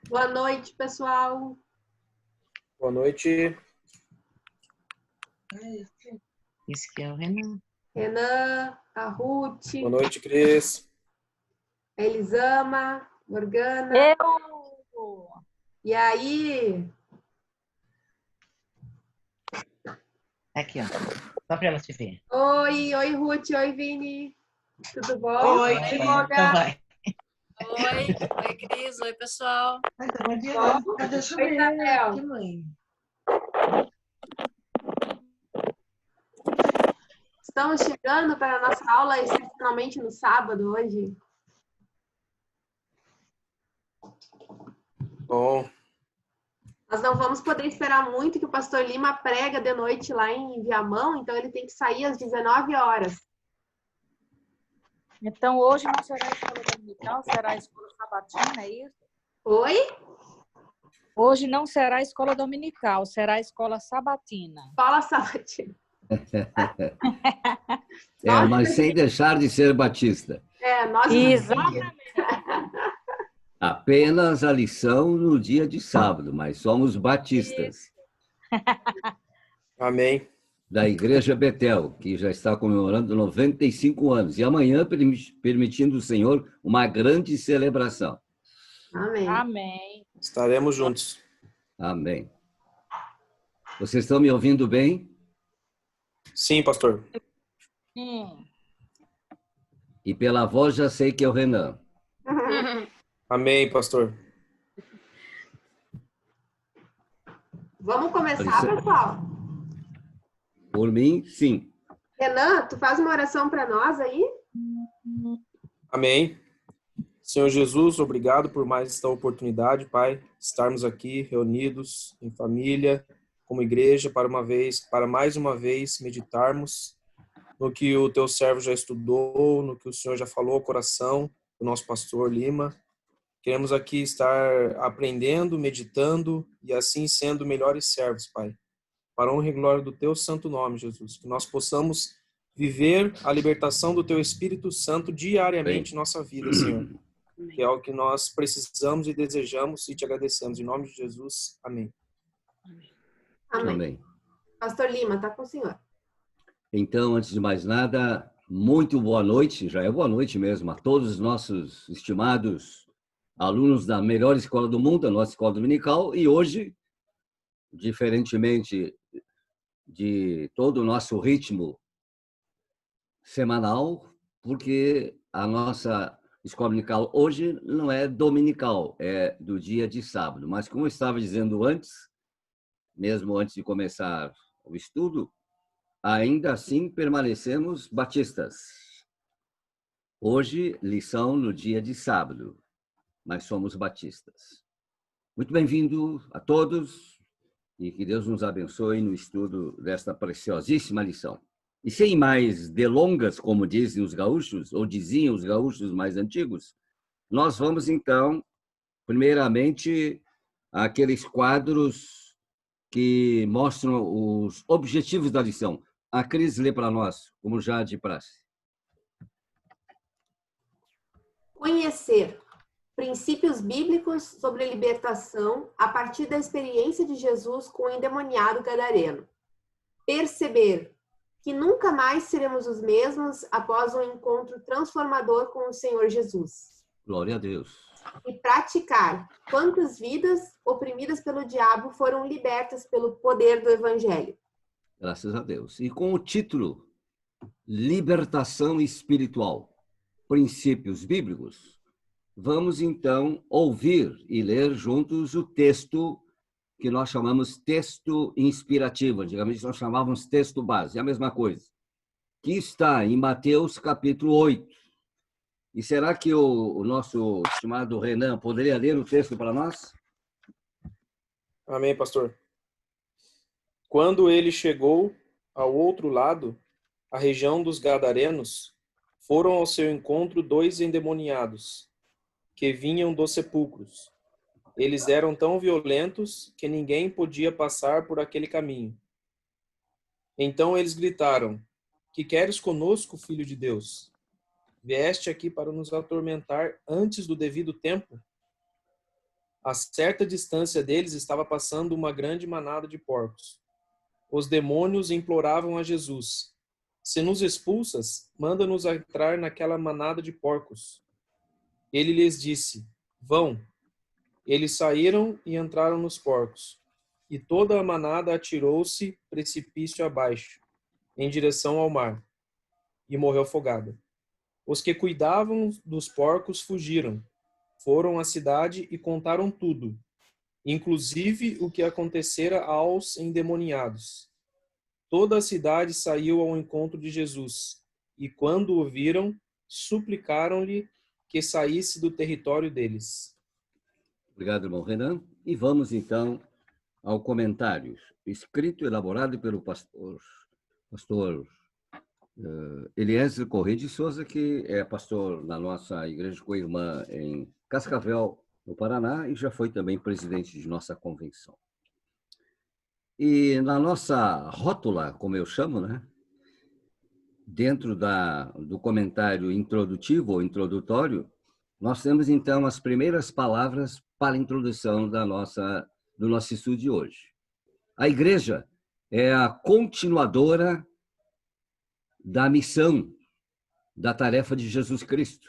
Boa noite, pessoal. Boa noite. Esse que é o Renan. Renan, a Ruth, Boa noite, Cris. a Elisama, Morgana. Eu! E aí? Aqui, ó. Só para ela te ver. Oi, Ruth. Oi, Vini. Tudo bom? Oi, Moga. então vai. Oi, Cris. Oi, pessoal. Deixa eu Oi, Isabel. aqui, mãe. Estamos chegando para a nossa aula excepcionalmente no sábado hoje. Bom, Nós não vamos poder esperar muito que o pastor Lima prega de noite lá em Viamão, então ele tem que sair às 19 horas. Então, hoje não será a escola dominical, será a escola sabatina, é isso? Oi? Hoje não será a escola dominical, será a escola sabatina. Fala, Sabatina. Mas sem deixar de ser batista. Nós... Exatamente. Apenas a lição no dia de sábado, mas somos batistas. amém. Da Igreja Betel, que já está comemorando 95 anos. E amanhã, permitindo o Senhor, uma grande celebração. Amém. Amém. Estaremos juntos. Amém. Vocês estão me ouvindo bem? Sim, pastor. Sim. E pela voz já sei que é o Renan. Amém, pastor. Vamos começar, pessoal? Por mim, sim. Renan, tu faz uma oração para nós aí? Amém. Senhor Jesus, obrigado por mais esta oportunidade, Pai, estarmos aqui reunidos em família, como igreja, para mais uma vez meditarmos no que o teu servo já estudou, no que o Senhor já falou ao coração do nosso pastor Lima. Queremos aqui estar aprendendo, meditando e assim sendo melhores servos, Pai. Para a honra e glória do teu santo nome, Jesus. Que nós possamos viver a libertação do teu Espírito Santo diariamente em nossa vida, Senhor. Que é o que nós precisamos e desejamos e te agradecemos. Em nome de Jesus. Amém. Amém. Amém. Pastor Lima, tá com o senhor. Então, antes de mais nada, muito boa noite, já é boa noite mesmo, a todos os nossos estimados alunos da melhor escola do mundo, a nossa escola dominical, e hoje, diferentemente de todo o nosso ritmo semanal, porque a nossa escola dominical hoje não é dominical, é do dia de sábado. Mas, como eu estava dizendo antes, mesmo antes de começar o estudo, ainda assim permanecemos batistas. Hoje, lição no dia de sábado, mas somos batistas. Muito bem-vindo a todos e que Deus nos abençoe no estudo desta preciosíssima lição. E sem mais delongas, como dizem os gaúchos, ou diziam os gaúchos mais antigos, nós vamos então, primeiramente, àqueles quadros que mostram os objetivos da lição. A Cris lê para nós, como já de praxe. Conhecer princípios bíblicos sobre libertação a partir da experiência de Jesus com o endemoniado gadareno. Perceber que nunca mais seremos os mesmos após um encontro transformador com o Senhor Jesus. Glória a Deus. E praticar quantas vidas oprimidas pelo diabo foram libertas pelo poder do Evangelho. Graças a Deus. E com o título Libertação Espiritual, Princípios Bíblicos, vamos então ouvir e ler juntos o texto que nós chamamos texto inspirativo. Antigamente nós chamávamos texto base, é a mesma coisa, que está em Mateus capítulo 8. E será que o nosso estimado Renan poderia ler o texto para nós? Amém, pastor. Quando ele chegou ao outro lado, a região dos Gadarenos, foram ao seu encontro 2 endemoniados, que vinham dos sepulcros. Eles eram tão violentos que ninguém podia passar por aquele caminho. Então eles gritaram: Que queres conosco, filho de Deus? Vieste aqui para nos atormentar antes do devido tempo? A certa distância deles estava passando uma grande manada de porcos. Os demônios imploravam a Jesus: se nos expulsas, manda-nos entrar naquela manada de porcos. Ele lhes disse: vão. Eles saíram e entraram nos porcos. E toda a manada atirou-se precipício abaixo, em direção ao mar, e morreu afogada. Os que cuidavam dos porcos fugiram, foram à cidade e contaram tudo, inclusive o que acontecera aos endemoniados. Toda a cidade saiu ao encontro de Jesus, e quando o viram, suplicaram-lhe que saísse do território deles. Obrigado, irmão Renan. E vamos, então, ao comentário, escrito e elaborado pelo pastor Eliezer Corrêa de Souza, que é pastor na nossa igreja co-irmã em Cascavel, no Paraná, e já foi também presidente de nossa convenção. E na nossa rótula, como eu chamo, né, dentro do comentário introdutivo ou introdutório, nós temos, então, as primeiras palavras para a introdução do nosso estudo de hoje. A igreja é a continuadora da missão, da tarefa de Jesus Cristo.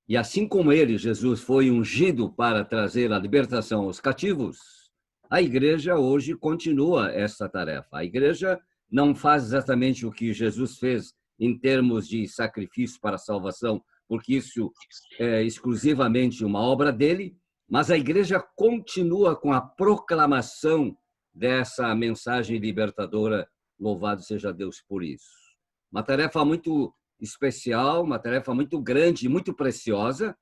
E assim como ele, Jesus, foi ungido para trazer a libertação aos cativos, a igreja hoje continua essa tarefa. A igreja não faz exatamente o que Jesus fez em termos de sacrifício para a salvação, porque isso é exclusivamente uma obra dele, mas a igreja continua com a proclamação dessa mensagem libertadora, louvado seja Deus por isso. Uma tarefa muito especial, uma tarefa muito grande, muito preciosa,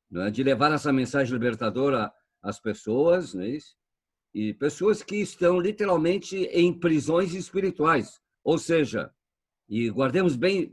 né, de levar essa mensagem libertadora às pessoas, né, e pessoas que estão literalmente em prisões espirituais, ou seja, e guardemos bem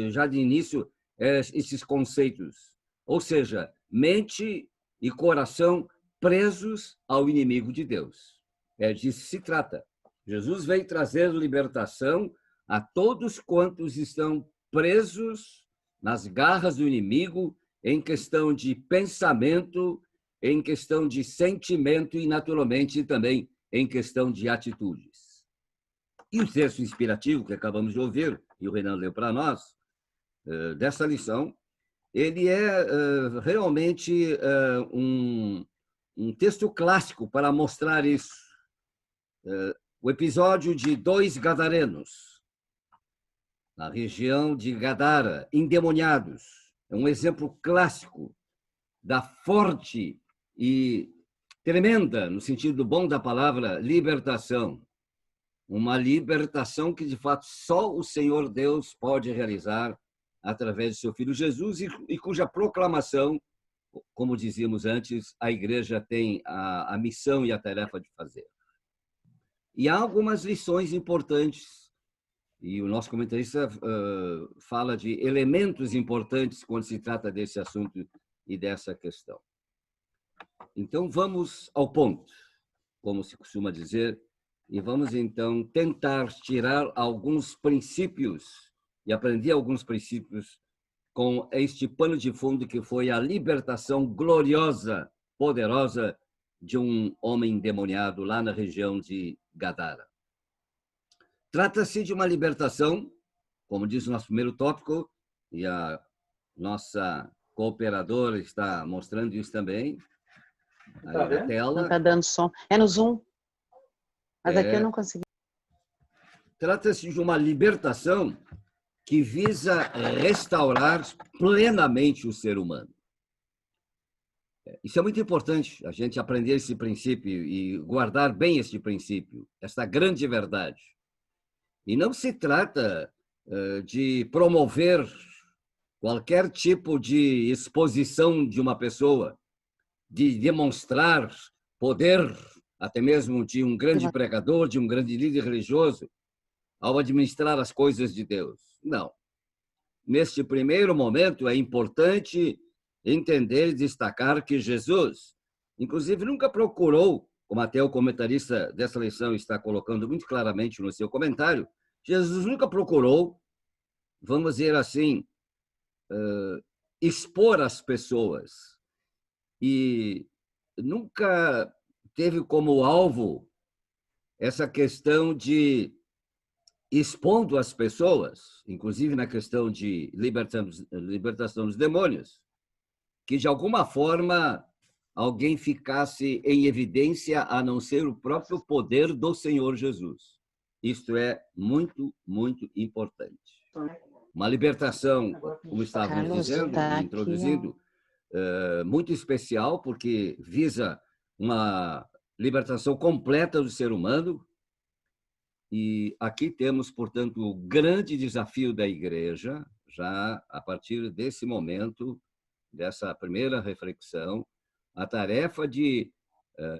já de início esses conceitos, ou seja, mente e coração presos ao inimigo de Deus. É disso que se trata. Jesus veio trazer libertação a todos quantos estão presos nas garras do inimigo em questão de pensamento, em questão de sentimento e, naturalmente, também em questão de atitudes. E o texto inspirativo que acabamos de ouvir, e o Renan leu para nós, dessa lição, ele é realmente um texto clássico para mostrar isso. O episódio de 2 gadarenos, na região de Gadara, endemoniados, é um exemplo clássico da forte e tremenda, no sentido bom da palavra, libertação. Uma libertação que, de fato, só o Senhor Deus pode realizar através de seu Filho Jesus e cuja proclamação, como dizíamos antes, a igreja tem a missão e a tarefa de fazer. E há algumas lições importantes, e o nosso comentarista fala de elementos importantes quando se trata desse assunto e dessa questão. Então, vamos ao ponto, como se costuma dizer, e vamos, então, tentar tirar alguns princípios e aprender alguns princípios com este pano de fundo que foi a libertação gloriosa, poderosa de um homem endemoniado lá na região de Gadara. Trata-se de uma libertação, como diz o nosso primeiro tópico, e a nossa cooperadora está mostrando isso também, aí na tela. Não está dando som. É no Zoom. Mas aqui eu não consegui. Trata-se de uma libertação que visa restaurar plenamente o ser humano. Isso é muito importante, a gente aprender esse princípio e guardar bem esse princípio, essa grande verdade. E não se trata de promover qualquer tipo de exposição de uma pessoa, de demonstrar poder, até mesmo de um grande pregador, de um grande líder religioso, ao administrar as coisas de Deus. Não. Neste primeiro momento, é importante entender e destacar que Jesus, inclusive, nunca procurou, como até o comentarista dessa lição está colocando muito claramente no seu comentário, Jesus nunca procurou, vamos dizer assim, expor as pessoas e nunca teve como alvo essa questão de expondo as pessoas, inclusive na questão de libertação dos demônios, que de alguma forma alguém ficasse em evidência a não ser o próprio poder do Senhor Jesus. Isto é muito, muito importante. Uma libertação, como estávamos Carlos, dizendo, tá aqui, introduzindo, muito especial, porque visa uma libertação completa do ser humano. E aqui temos, portanto, o grande desafio da igreja, já a partir desse momento, dessa primeira reflexão, a tarefa de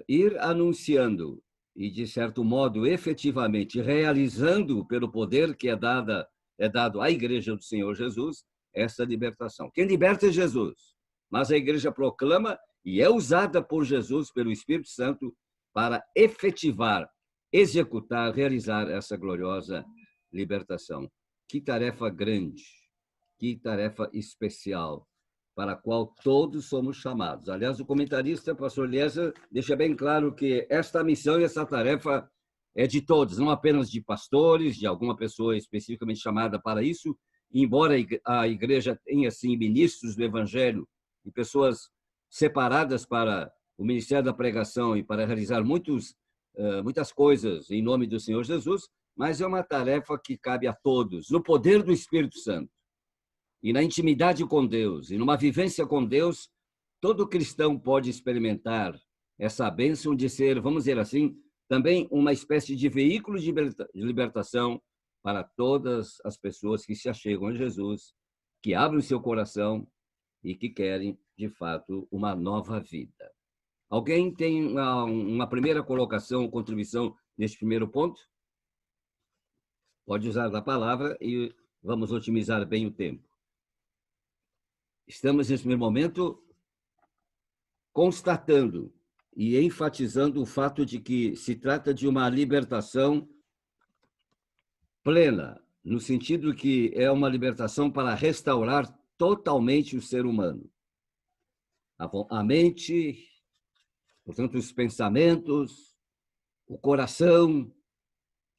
ir anunciando e, de certo modo, efetivamente realizando pelo poder que é dado à Igreja do Senhor Jesus, essa libertação. Quem liberta é Jesus, mas a Igreja proclama e é usada por Jesus, pelo Espírito Santo, para efetivar, executar, realizar essa gloriosa libertação. Que tarefa grande, que tarefa especial, para a qual todos somos chamados. Aliás, o comentarista, pastor Eliezer, deixa bem claro que esta missão e essa tarefa é de todos, não apenas de pastores, de alguma pessoa especificamente chamada para isso, embora a igreja tenha, sim, ministros do evangelho e pessoas separadas para o ministério da pregação e para realizar muitas coisas em nome do Senhor Jesus, mas é uma tarefa que cabe a todos, no poder do Espírito Santo. E na intimidade com Deus, e numa vivência com Deus, todo cristão pode experimentar essa bênção de ser, vamos dizer assim, também uma espécie de veículo de libertação para todas as pessoas que se achegam a Jesus, que abrem o seu coração e que querem, de fato, uma nova vida. Alguém tem uma primeira colocação, contribuição neste primeiro ponto? Pode usar a palavra e vamos otimizar bem o tempo. Estamos, nesse primeiro momento, constatando e enfatizando o fato de que se trata de uma libertação plena, no sentido que é uma libertação para restaurar totalmente o ser humano. A mente, portanto, os pensamentos, o coração,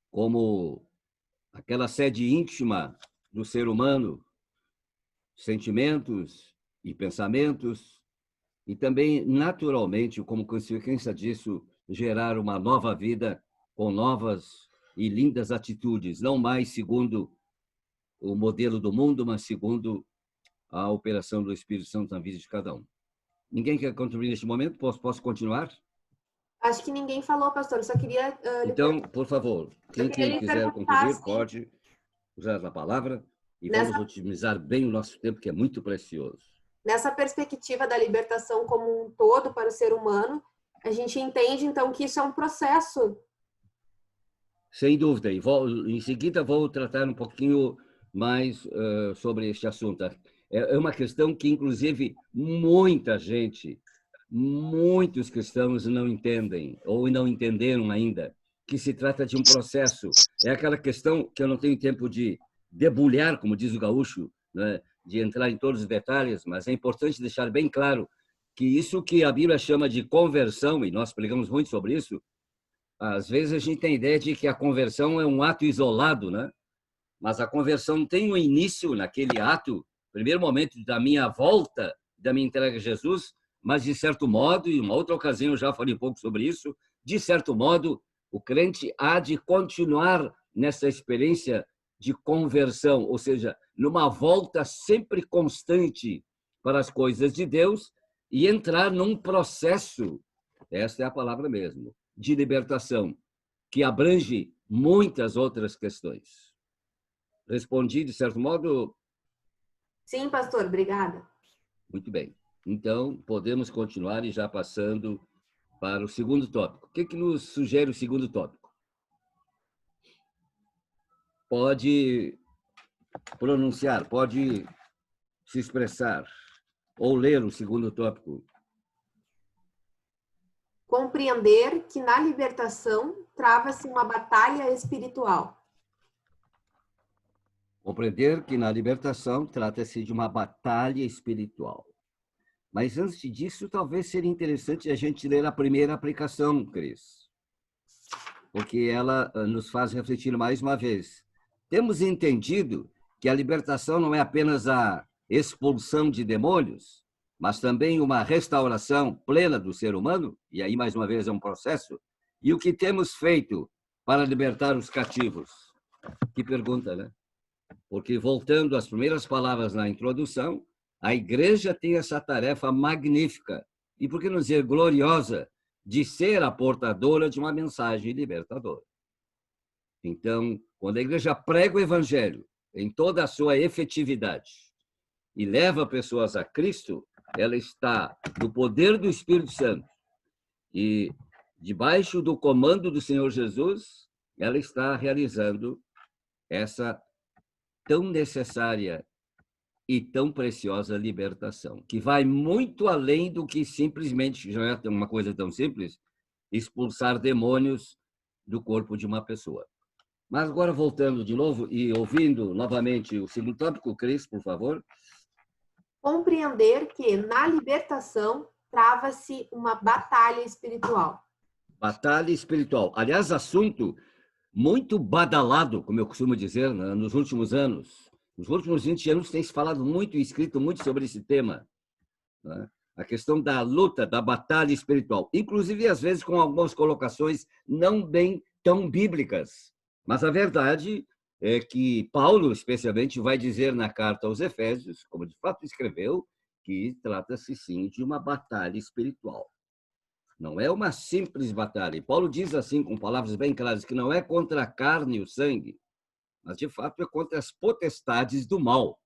como aquela sede íntima do ser humano, sentimentos e pensamentos, e também, naturalmente, como consequência disso, gerar uma nova vida com novas e lindas atitudes, não mais segundo o modelo do mundo, mas segundo a operação do Espírito Santo na vida de cada um. Ninguém quer contribuir neste momento? Posso continuar? Acho que ninguém falou, pastor. Eu só queria... Então, por favor, quem quiser contribuir pode usar a palavra e vamos otimizar bem o nosso tempo, que é muito precioso. Nessa perspectiva da libertação como um todo para o ser humano, a gente entende, então, que isso é um processo. Sem dúvida. E em seguida vou tratar um pouquinho mais sobre este assunto. É uma questão que, inclusive, muita gente, muitos cristãos não entendem, ou não entenderam ainda, que se trata de um processo. É aquela questão que eu não tenho tempo de debulhar, como diz o gaúcho, né? De entrar em todos os detalhes, mas é importante deixar bem claro que isso que a Bíblia chama de conversão, e nós pregamos muito sobre isso, às vezes a gente tem a ideia de que a conversão é um ato isolado, né? Mas a conversão tem um início naquele ato, primeiro momento da minha volta, da minha entrega a Jesus, mas de certo modo, e uma outra ocasião eu já falei um pouco sobre isso, de certo modo, o crente há de continuar nessa experiência de conversão, ou seja, numa volta sempre constante para as coisas de Deus e entrar num processo, essa é a palavra mesmo, de libertação, que abrange muitas outras questões. Respondi, de certo modo? Sim, pastor, obrigada. Muito bem. Então, podemos continuar e já passando para o segundo tópico. O que nos sugere o segundo tópico? Pode pronunciar, pode se expressar ou ler o segundo tópico. Compreender que na libertação trava-se uma batalha espiritual. Compreender que na libertação trata-se de uma batalha espiritual. Mas antes disso, talvez seria interessante a gente ler a primeira aplicação, Cris, porque ela nos faz refletir mais uma vez. Temos entendido que a libertação não é apenas a expulsão de demônios, mas também uma restauração plena do ser humano, e aí, mais uma vez, é um processo. E o que temos feito para libertar os cativos? Que pergunta, né? Porque, voltando às primeiras palavras na introdução, a igreja tem essa tarefa magnífica, e por que não dizer gloriosa, de ser a portadora de uma mensagem libertadora. Então, quando a igreja prega o evangelho em toda a sua efetividade e leva pessoas a Cristo, ela está no poder do Espírito Santo e debaixo do comando do Senhor Jesus, ela está realizando essa tão necessária e tão preciosa libertação, que vai muito além do que simplesmente, já é uma coisa tão simples, expulsar demônios do corpo de uma pessoa. Mas agora, voltando de novo e ouvindo novamente o segundo tópico, Cris, por favor. Compreender que na libertação trava-se uma batalha espiritual. Batalha espiritual. Aliás, assunto muito badalado, como eu costumo dizer, né, nos últimos anos. Nos últimos 20 anos tem se falado muito e escrito muito sobre esse tema, né? A questão da luta, da batalha espiritual, inclusive às vezes com algumas colocações não bem tão bíblicas. Mas a verdade é que Paulo, especialmente, vai dizer na carta aos Efésios, como de fato escreveu, que trata-se sim de uma batalha espiritual. Não é uma simples batalha. E Paulo diz assim, com palavras bem claras, que não é contra a carne e o sangue, mas, de fato, é contra as potestades do mal.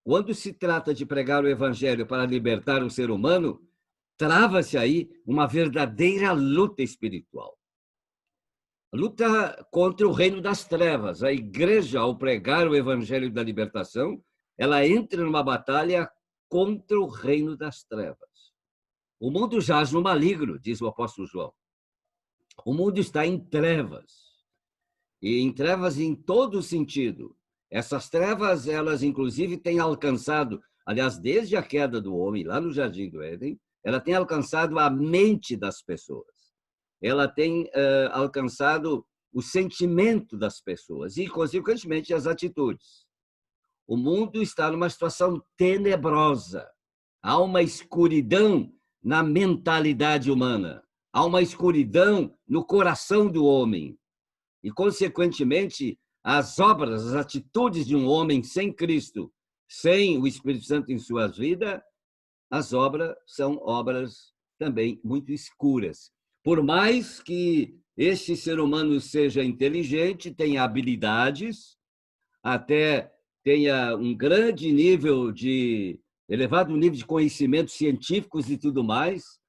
Quando se trata de pregar o evangelho para libertar o ser humano, trava-se aí uma verdadeira luta espiritual. Luta contra o reino das trevas. A igreja, ao pregar o evangelho da libertação, ela entra numa batalha contra o reino das trevas. O mundo jaz no maligno, diz o apóstolo João. O mundo está em trevas. E em trevas em todo sentido. Essas trevas, elas inclusive têm alcançado, aliás, desde a queda do homem, lá no Jardim do Éden, ela tem alcançado a mente das pessoas. Ela tem alcançado o sentimento das pessoas e, consequentemente, as atitudes. O mundo está numa situação tenebrosa. Há uma escuridão na mentalidade humana. Há uma escuridão no coração do homem. E, consequentemente, as obras, as atitudes de um homem sem Cristo, sem o Espírito Santo em sua vida, as obras são obras também muito escuras. Por mais que este ser humano seja inteligente, tenha habilidades, até tenha um grande nível de, elevado nível de conhecimentos científicos e tudo mais,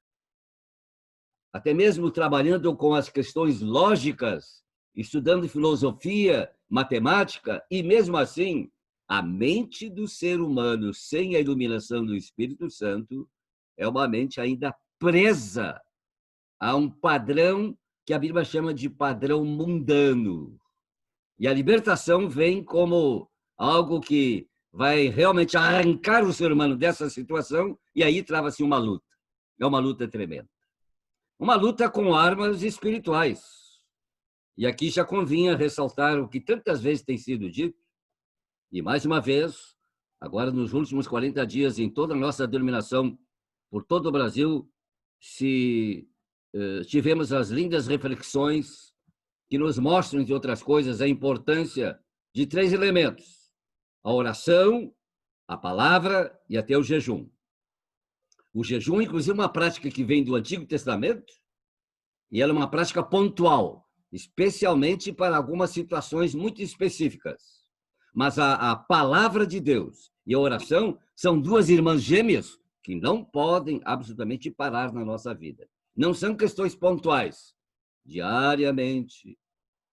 até mesmo trabalhando com as questões lógicas, estudando filosofia, matemática, e mesmo assim, a mente do ser humano, sem a iluminação do Espírito Santo, é uma mente ainda presa a um padrão que a Bíblia chama de padrão mundano. E a libertação vem como algo que vai realmente arrancar o ser humano dessa situação, e aí trava-se uma luta. É uma luta tremenda. Uma luta com armas espirituais. E aqui já convinha ressaltar o que tantas vezes tem sido dito, e mais uma vez, agora nos últimos 40 dias, em toda a nossa denominação, por todo o Brasil, tivemos as lindas reflexões que nos mostram, entre outras coisas, a importância de 3 elementos: a oração, a palavra e até o jejum. O jejum, inclusive, é uma prática que vem do Antigo Testamento, e ela é uma prática pontual, especialmente para algumas situações muito específicas. Mas a palavra de Deus e a oração são 2 irmãs gêmeas que não podem absolutamente parar na nossa vida. Não são questões pontuais. Diariamente,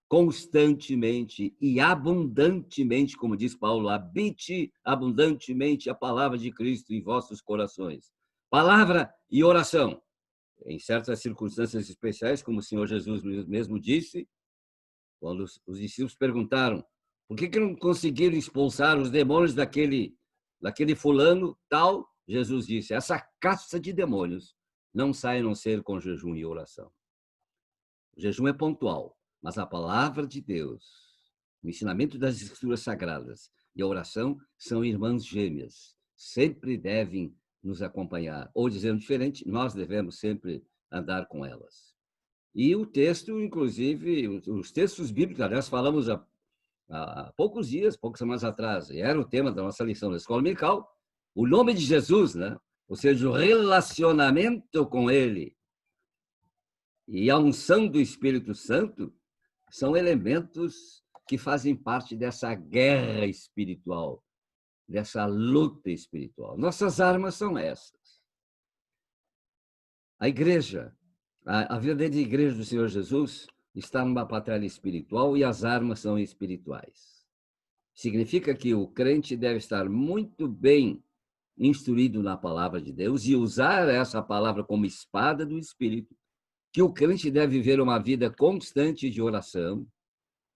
constantemente e abundantemente, como diz Paulo, habite abundantemente a palavra de Cristo em vossos corações. Palavra e oração. Em certas circunstâncias especiais, como o Senhor Jesus mesmo disse, quando os discípulos perguntaram por que não conseguiram expulsar os demônios daquele fulano tal, Jesus disse: essa caça de demônios não sai a não ser com jejum e oração. O jejum é pontual, mas a palavra de Deus, o ensinamento das Escrituras Sagradas e a oração são irmãs gêmeas. Sempre devem nos acompanhar. Ou, dizendo diferente, nós devemos sempre andar com elas. E o texto, inclusive, os textos bíblicos, aliás, falamos há poucos dias, poucas semanas atrás, e era o tema da nossa lição da escola dominical, o nome de Jesus, né? Ou seja, o relacionamento com ele e a unção do Espírito Santo são elementos que fazem parte dessa guerra espiritual, dessa luta espiritual. Nossas armas são essas. A igreja, a verdadeira igreja do Senhor Jesus está numa batalha espiritual e as armas são espirituais. Significa que o crente deve estar muito bem instruído na palavra de Deus e usar essa palavra como espada do Espírito, que o crente deve viver uma vida constante de oração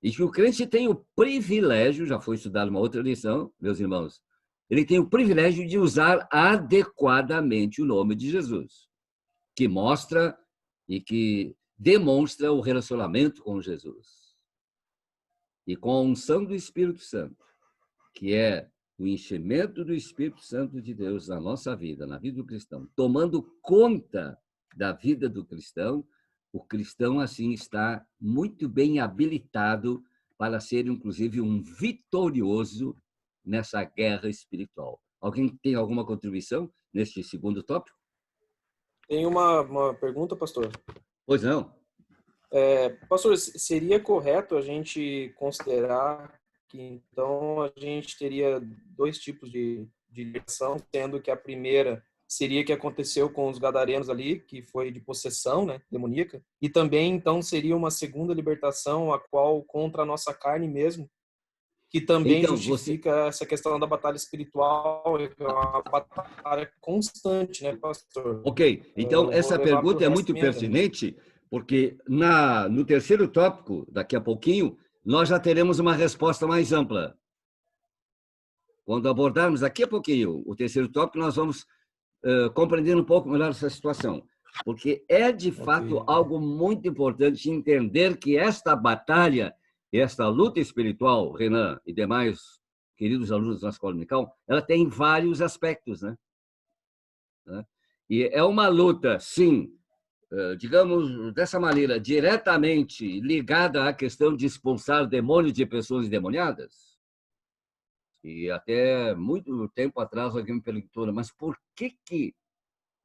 e que o crente tem o privilégio, já foi estudado uma outra lição, meus irmãos, ele tem o privilégio de usar adequadamente o nome de Jesus, que mostra e que demonstra o relacionamento com Jesus. E com a unção do Espírito Santo, que é o enchimento do Espírito Santo de Deus na nossa vida, na vida do cristão, tomando conta da vida do cristão, o cristão, assim, está muito bem habilitado para ser, inclusive, um vitorioso nessa guerra espiritual. Alguém tem alguma contribuição neste segundo tópico? Tem uma pergunta, pastor. Pois não. Pastor, seria correto a gente considerar que, então, a gente teria dois tipos de libertação, sendo que a primeira seria que aconteceu com os gadarenos ali, que foi de possessão, né, demoníaca, e também, então, seria uma segunda libertação, a qual contra a nossa carne mesmo, que também Então, justifica essa questão da batalha espiritual, é uma batalha constante, né, pastor? Ok, então essa pergunta é muito pertinente, porque no terceiro tópico, daqui a pouquinho, nós já teremos uma resposta mais ampla. Quando abordarmos daqui a pouquinho o terceiro tópico, nós vamos compreender um pouco melhor essa situação. Porque é, de fato, algo muito importante entender que esta batalha, esta luta espiritual, Renan e demais queridos alunos da escola dominical, ela tem vários aspectos, né? E é uma luta, sim, digamos dessa maneira, diretamente ligada à questão de expulsar demônios de pessoas endemoniadas. E até muito tempo atrás alguém me perguntou, mas por que,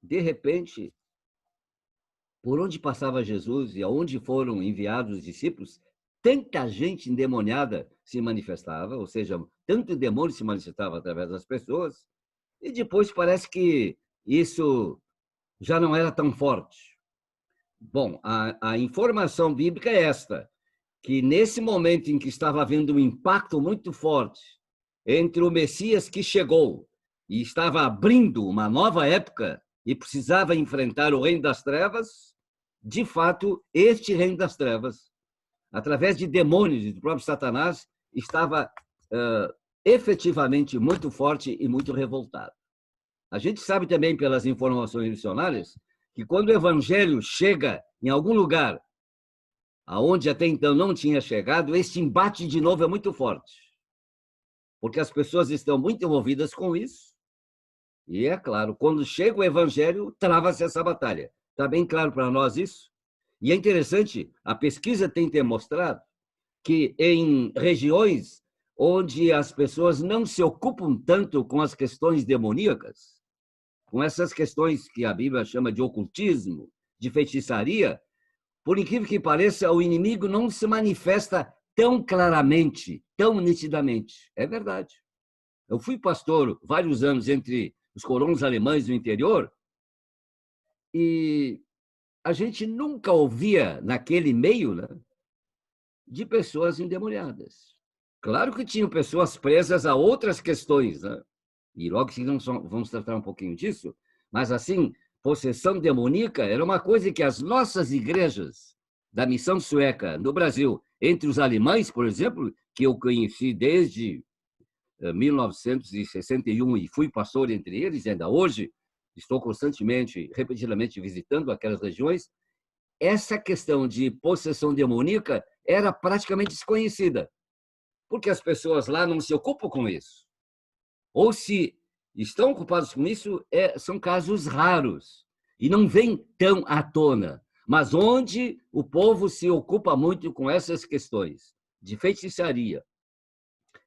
de repente, por onde passava Jesus e aonde foram enviados os discípulos, tanta gente endemoniada se manifestava, ou seja, tanto demônio se manifestava através das pessoas, e depois parece que isso já não era tão forte. Bom, a informação bíblica é esta, que nesse momento em que estava havendo um impacto muito forte entre o Messias que chegou e estava abrindo uma nova época e precisava enfrentar o reino das trevas, de fato, este reino das trevas, através de demônios e do próprio Satanás, estava efetivamente muito forte e muito revoltado. A gente sabe também pelas informações missionárias que quando o evangelho chega em algum lugar aonde até então não tinha chegado, este embate de novo é muito forte. Porque as pessoas estão muito envolvidas com isso. E é claro, quando chega o evangelho, trava-se essa batalha. Está bem claro para nós isso? E é interessante, a pesquisa tem demonstrado que em regiões onde as pessoas não se ocupam tanto com as questões demoníacas, com essas questões que a Bíblia chama de ocultismo, de feitiçaria, por incrível que pareça, o inimigo não se manifesta tão claramente, tão nitidamente. É verdade. Eu fui pastor vários anos entre os colonos alemães do interior e a gente nunca ouvia naquele meio, né, de pessoas endemoniadas. Claro que tinham pessoas presas a outras questões, né? E logo que vamos tratar um pouquinho disso, mas assim, possessão demoníaca era uma coisa que as nossas igrejas da missão sueca no Brasil, entre os alemães, por exemplo, que eu conheci desde 1961 e fui pastor entre eles, e ainda hoje estou constantemente, repetidamente visitando aquelas regiões, essa questão de possessão demoníaca era praticamente desconhecida, porque as pessoas lá não se ocupam com isso. Ou se estão ocupados com isso, são casos raros e não vêm tão à tona. Mas onde o povo se ocupa muito com essas questões de feitiçaria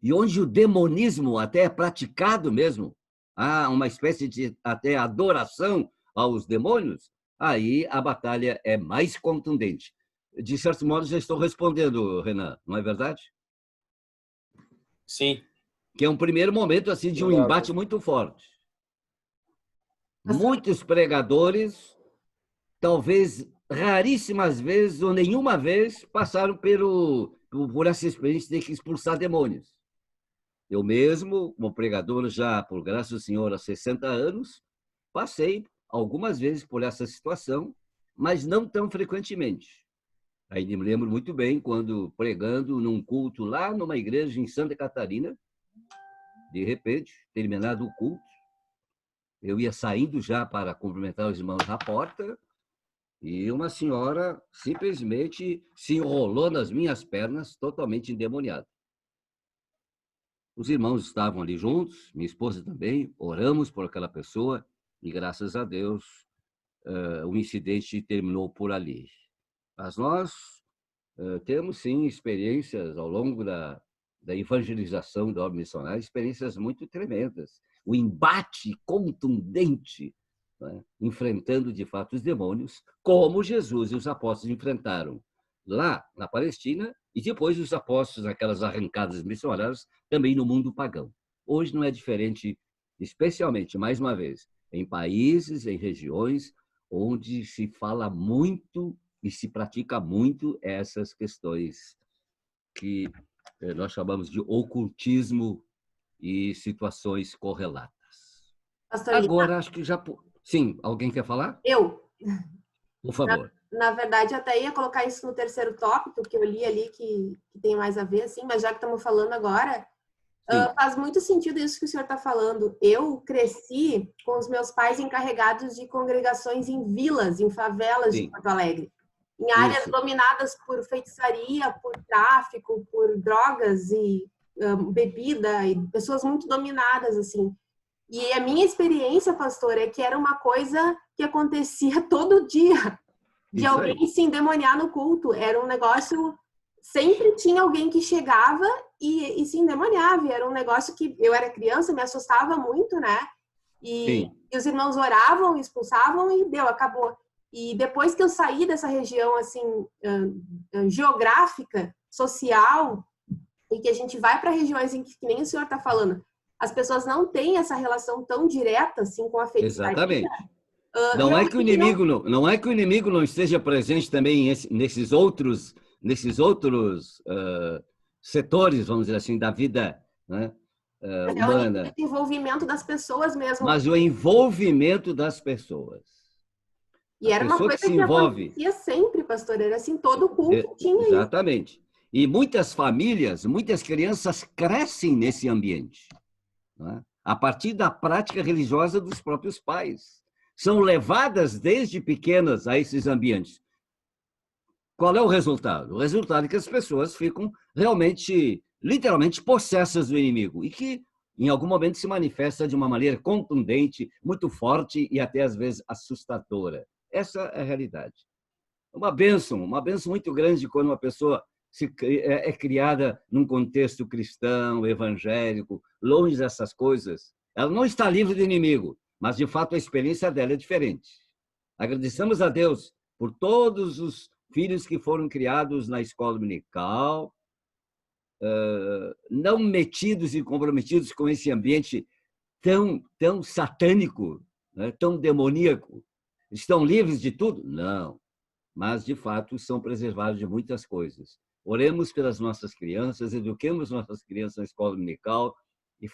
e onde o demonismo até é praticado mesmo, há uma espécie de até adoração aos demônios, aí a batalha é mais contundente. De certo modo, já estou respondendo, Renan, não é verdade? Sim. Que é um primeiro momento assim de um embate muito forte. Muitos pregadores, talvez raríssimas vezes ou nenhuma vez, passaram por essa experiência de que expulsar demônios. Eu mesmo, como pregador já, por graça do Senhor, há 60 anos, passei algumas vezes por essa situação, mas não tão frequentemente. Ainda me lembro muito bem quando, pregando num culto lá numa igreja em Santa Catarina, de repente, terminado o culto, eu ia saindo já para cumprimentar os irmãos na porta e uma senhora simplesmente se enrolou nas minhas pernas, totalmente endemoniada. Os irmãos estavam ali juntos, minha esposa também, oramos por aquela pessoa e, graças a Deus, o incidente terminou por ali. Mas nós temos, sim, experiências ao longo da evangelização da obra missionária, experiências muito tremendas. O embate contundente, né, enfrentando, de fato, os demônios, como Jesus e os apóstolos enfrentaram lá na Palestina e depois os apóstolos, aquelas arrancadas missionárias, também no mundo pagão. Hoje não é diferente, especialmente, mais uma vez, em países, em regiões onde se fala muito e se pratica muito essas questões que nós chamamos de ocultismo e situações correlatas. Pastor Agora, acho que já... Sim, alguém quer falar? Eu. Por favor. Na verdade, até ia colocar isso no terceiro tópico, que eu li ali, que tem mais a ver, assim, mas já que estamos falando agora, faz muito sentido isso que o senhor está falando. Eu cresci com os meus pais encarregados de congregações em vilas, em favelas de Porto Alegre, em áreas dominadas por feitiçaria, por tráfico, por drogas e bebida, e pessoas muito dominadas, assim. E a minha experiência, pastor, é que era uma coisa que acontecia todo dia, de alguém se endemoniar no culto. Era um negócio... Sempre tinha alguém que chegava e se endemoniava. Era um negócio que eu era criança, me assustava muito, né? E os irmãos oravam, expulsavam e deu, acabou. E depois que eu saí dessa região, assim, geográfica, social, e que a gente vai para regiões em que nem o senhor está falando, as pessoas não têm essa relação tão direta, assim, com a feitiçaria. Exatamente. Não é que o inimigo não esteja presente também nesses outros setores, vamos dizer assim, da vida, né, humana. É o envolvimento das pessoas mesmo. Mas o envolvimento das pessoas. E era uma coisa que acontecia sempre, pastor. Era assim, todo culto tinha isso. Exatamente. E muitas famílias, muitas crianças crescem nesse ambiente, né, a partir da prática religiosa dos próprios pais. São levadas desde pequenas a esses ambientes. Qual é o resultado? O resultado é que as pessoas ficam realmente, literalmente, possessas do inimigo e que, em algum momento, se manifesta de uma maneira contundente, muito forte e até, às vezes, assustadora. Essa é a realidade. Uma bênção muito grande quando uma pessoa é criada num contexto cristão, evangélico, longe dessas coisas. Ela não está livre do inimigo, mas, de fato, a experiência dela é diferente. Agradecemos a Deus por todos os filhos que foram criados na escola dominical, não metidos e comprometidos com esse ambiente tão satânico, né, tão demoníaco. Estão livres de tudo? Não. Mas, de fato, são preservados de muitas coisas. Oremos pelas nossas crianças, eduquemos nossas crianças na escola dominical e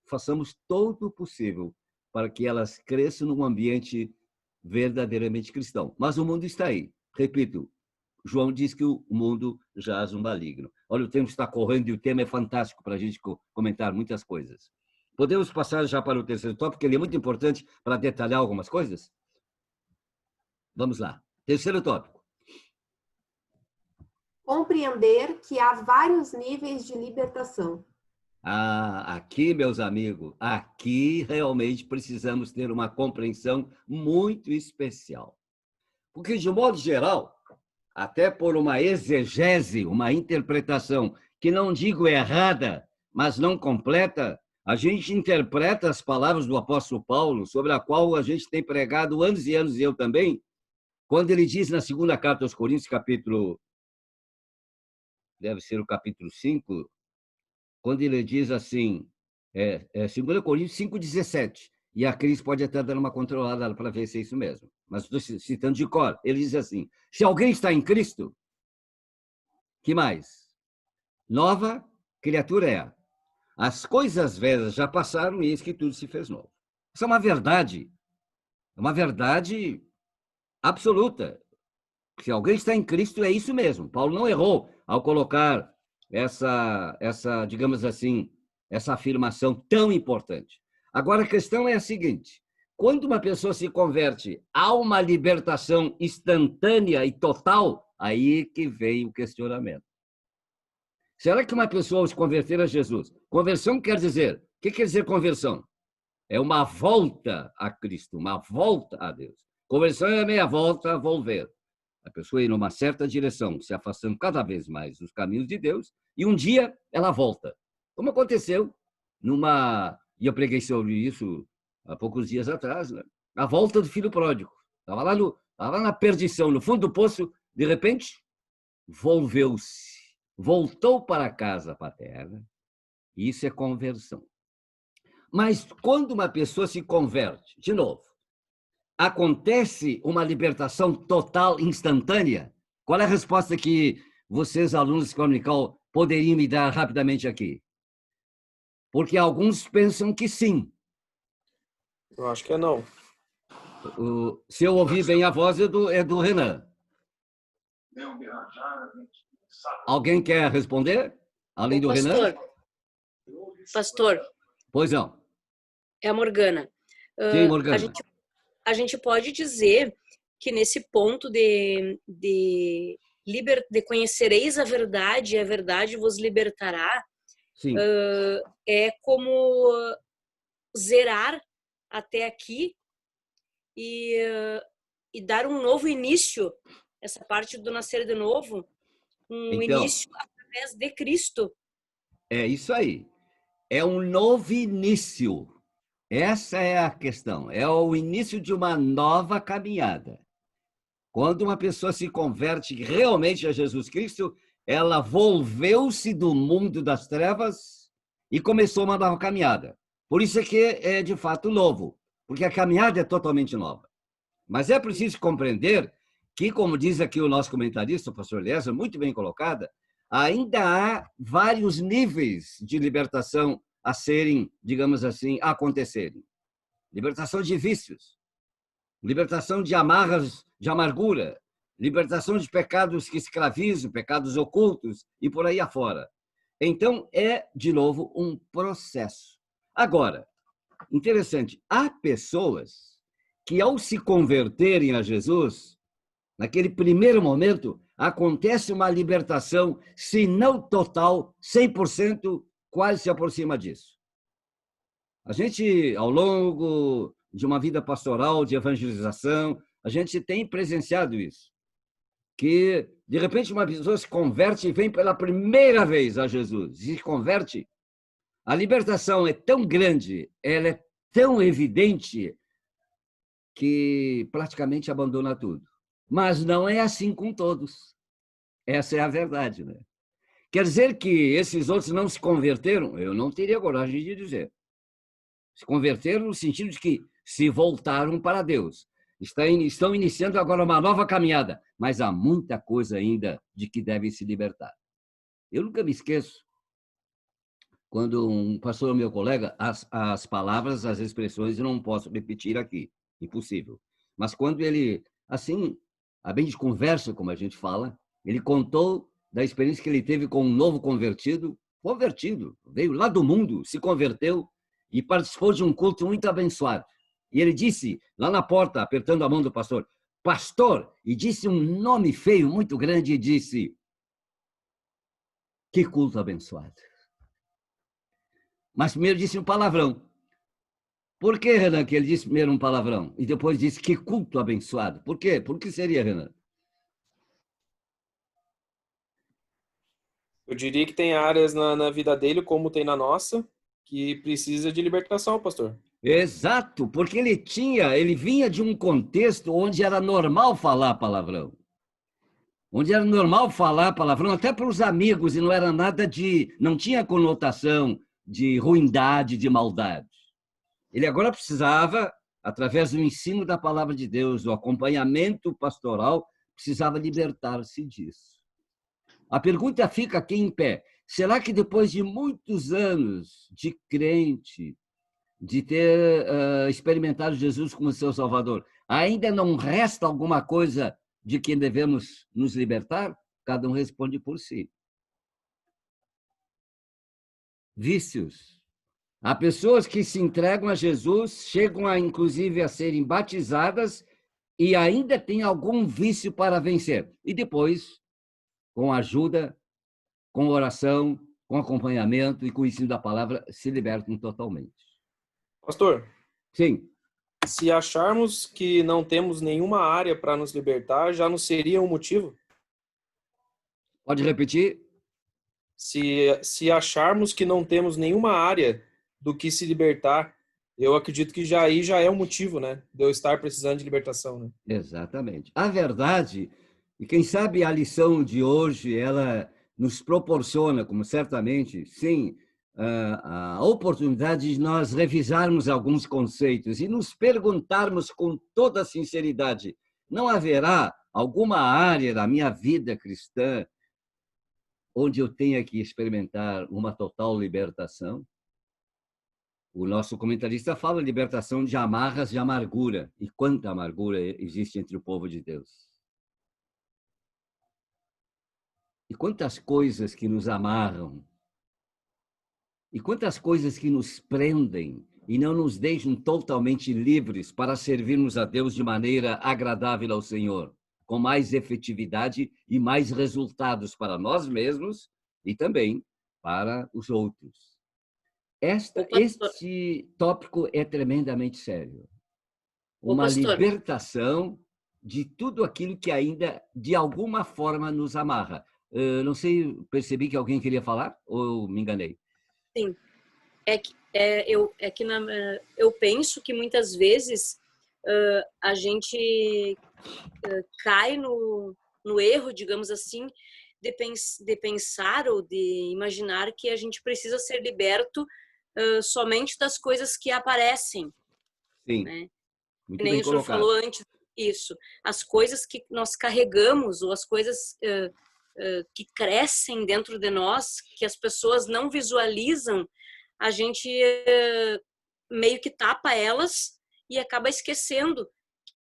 façamos todo o possível para que elas cresçam num ambiente verdadeiramente cristão. Mas o mundo está aí. Repito, João diz que o mundo jaz no maligno. Olha, o tempo está correndo e o tema é fantástico para a gente comentar muitas coisas. Podemos passar já para o terceiro tópico, ele é muito importante para detalhar algumas coisas? Vamos lá. Terceiro tópico. Compreender que há vários níveis de libertação. Aqui, meus amigos, aqui realmente precisamos ter uma compreensão muito especial. Porque, de modo geral, até por uma exegese, uma interpretação, que não digo errada, mas não completa, a gente interpreta as palavras do apóstolo Paulo, sobre a qual a gente tem pregado anos e anos, e eu também, quando ele diz na segunda carta aos Coríntios, capítulo, deve ser o capítulo 5, quando ele diz assim, 2 Coríntios 5,17, e a Cris pode até dar uma controlada para ver se é isso mesmo, mas estou citando de cor. Ele diz assim, se alguém está em Cristo, que mais? Nova criatura é. As coisas velhas já passaram e eis que tudo se fez novo. Isso é uma verdade absoluta. Se alguém está em Cristo, é isso mesmo. Paulo não errou ao colocar essa, digamos assim, essa afirmação tão importante. Agora, a questão é a seguinte, quando uma pessoa se converte, há uma libertação instantânea e total, aí que vem o questionamento. Será que uma pessoa se converter a Jesus? Conversão quer dizer, o que quer dizer conversão? É uma volta a Cristo, uma volta a Deus. Conversão é meia volta, volver. A pessoa ir numa certa direção, se afastando cada vez mais dos caminhos de Deus, e um dia ela volta. Como aconteceu e eu preguei sobre isso há poucos dias atrás, né? A volta do filho pródigo. Estava lá na perdição, no fundo do poço, de repente, volveu-se. Voltou para a casa paterna. Isso é conversão. Mas quando uma pessoa se converte, de novo, acontece uma libertação total, instantânea? Qual é a resposta que vocês, alunos de escola dominical, poderiam me dar rapidamente aqui? Porque alguns pensam que sim. Eu acho que é não. Se eu ouvir bem a voz, é do Renan. Alguém quer responder? Além do Renan? Pastor, Pois não. é a Morgana. Sim, Morgana. A gente pode dizer que nesse ponto de conhecereis a verdade e a verdade vos libertará, Sim. É como zerar até aqui e dar um novo início, essa parte do nascer de novo, início através de Cristo. É isso aí. É um novo início. Essa é a questão. É o início de uma nova caminhada. Quando uma pessoa se converte realmente a Jesus Cristo, ela volveu-se do mundo das trevas e começou uma nova caminhada. Por isso é que é de fato novo, porque a caminhada é totalmente nova. Mas é preciso compreender que, como diz aqui o nosso comentarista, o pastor Eliezer, muito bem colocada, ainda há vários níveis de libertação a serem, digamos assim, a acontecerem. Libertação de vícios, libertação de amarras de amargura, libertação de pecados que escravizam, pecados ocultos e por aí afora. Então, é, de novo, um processo. Agora, interessante, há pessoas que, ao se converterem a Jesus, naquele primeiro momento, acontece uma libertação, se não total, 100%, quase se aproxima disso. A gente, ao longo de uma vida pastoral, de evangelização, a gente tem presenciado isso. Que, de repente, uma pessoa se converte e vem pela primeira vez a Jesus, e se converte, a libertação é tão grande, ela é tão evidente, que praticamente abandona tudo. Mas não é assim com todos. Essa é a verdade, né? Quer dizer que esses outros não se converteram? Eu não teria coragem de dizer. Se converteram no sentido de que se voltaram para Deus. Estão iniciando agora uma nova caminhada, mas há muita coisa ainda de que devem se libertar. Eu nunca me esqueço, quando um pastor, meu colega, as palavras, as expressões eu não posso repetir aqui, impossível. Mas quando ele, assim, a bem de conversa, como a gente fala, ele contou da experiência que ele teve com um novo convertido, veio lá do mundo, se converteu e participou de um culto muito abençoado. E ele disse, lá na porta, apertando a mão do pastor, pastor, e disse um nome feio, muito grande, e disse, que culto abençoado. Mas primeiro disse um palavrão. Por que, Renan, que ele disse primeiro um palavrão? E depois disse, que culto abençoado. Por quê? Por que seria, Renan? Eu diria que tem áreas na vida dele, como tem na nossa, que precisa de libertação, pastor. Exato, porque ele vinha de um contexto onde era normal falar palavrão. Onde era normal falar palavrão até para os amigos e não era nada não tinha conotação de ruindade, de maldade. Ele agora precisava, através do ensino da palavra de Deus, do acompanhamento pastoral, precisava libertar-se disso. A pergunta fica aqui em pé. Será que depois de muitos anos de crente, de ter experimentado Jesus como seu Salvador, ainda não resta alguma coisa de que devemos nos libertar? Cada um responde por si. Vícios. Há pessoas que se entregam a Jesus, chegam inclusive a serem batizadas e ainda têm algum vício para vencer. E depois, com ajuda, com oração, com acompanhamento e com o ensino da palavra, se libertam totalmente. Pastor, Sim. se acharmos que não temos nenhuma área para nos libertar, já não seria um motivo? Pode repetir? Se acharmos que não temos nenhuma área do que se libertar, eu acredito que aí já é um motivo, né? De eu estar precisando de libertação, né? Exatamente. A verdade, e quem sabe a lição de hoje, ela nos proporciona, como certamente, sim, a oportunidade de nós revisarmos alguns conceitos e nos perguntarmos com toda sinceridade, não haverá alguma área da minha vida cristã onde eu tenha que experimentar uma total libertação? O nosso comentarista fala libertação de amarras de amargura. E quanta amargura existe entre o povo de Deus. E quantas coisas que nos amarram. E quantas coisas que nos prendem e não nos deixam totalmente livres para servirmos a Deus de maneira agradável ao Senhor, com mais efetividade e mais resultados para nós mesmos e também para os outros. Este tópico é tremendamente sério. Uma libertação de tudo aquilo que ainda, de alguma forma, nos amarra. Não sei, percebi que alguém queria falar ou me enganei? Sim. Eu penso que muitas vezes a gente cai no erro, digamos assim, de pensar ou de imaginar que a gente precisa ser liberto somente das coisas que aparecem. Sim, né? muito Nem bem o senhor colocado. falou antes isso. As coisas que nós carregamos ou as coisas que crescem dentro de nós, que as pessoas não visualizam, a gente meio que tapa elas e acaba esquecendo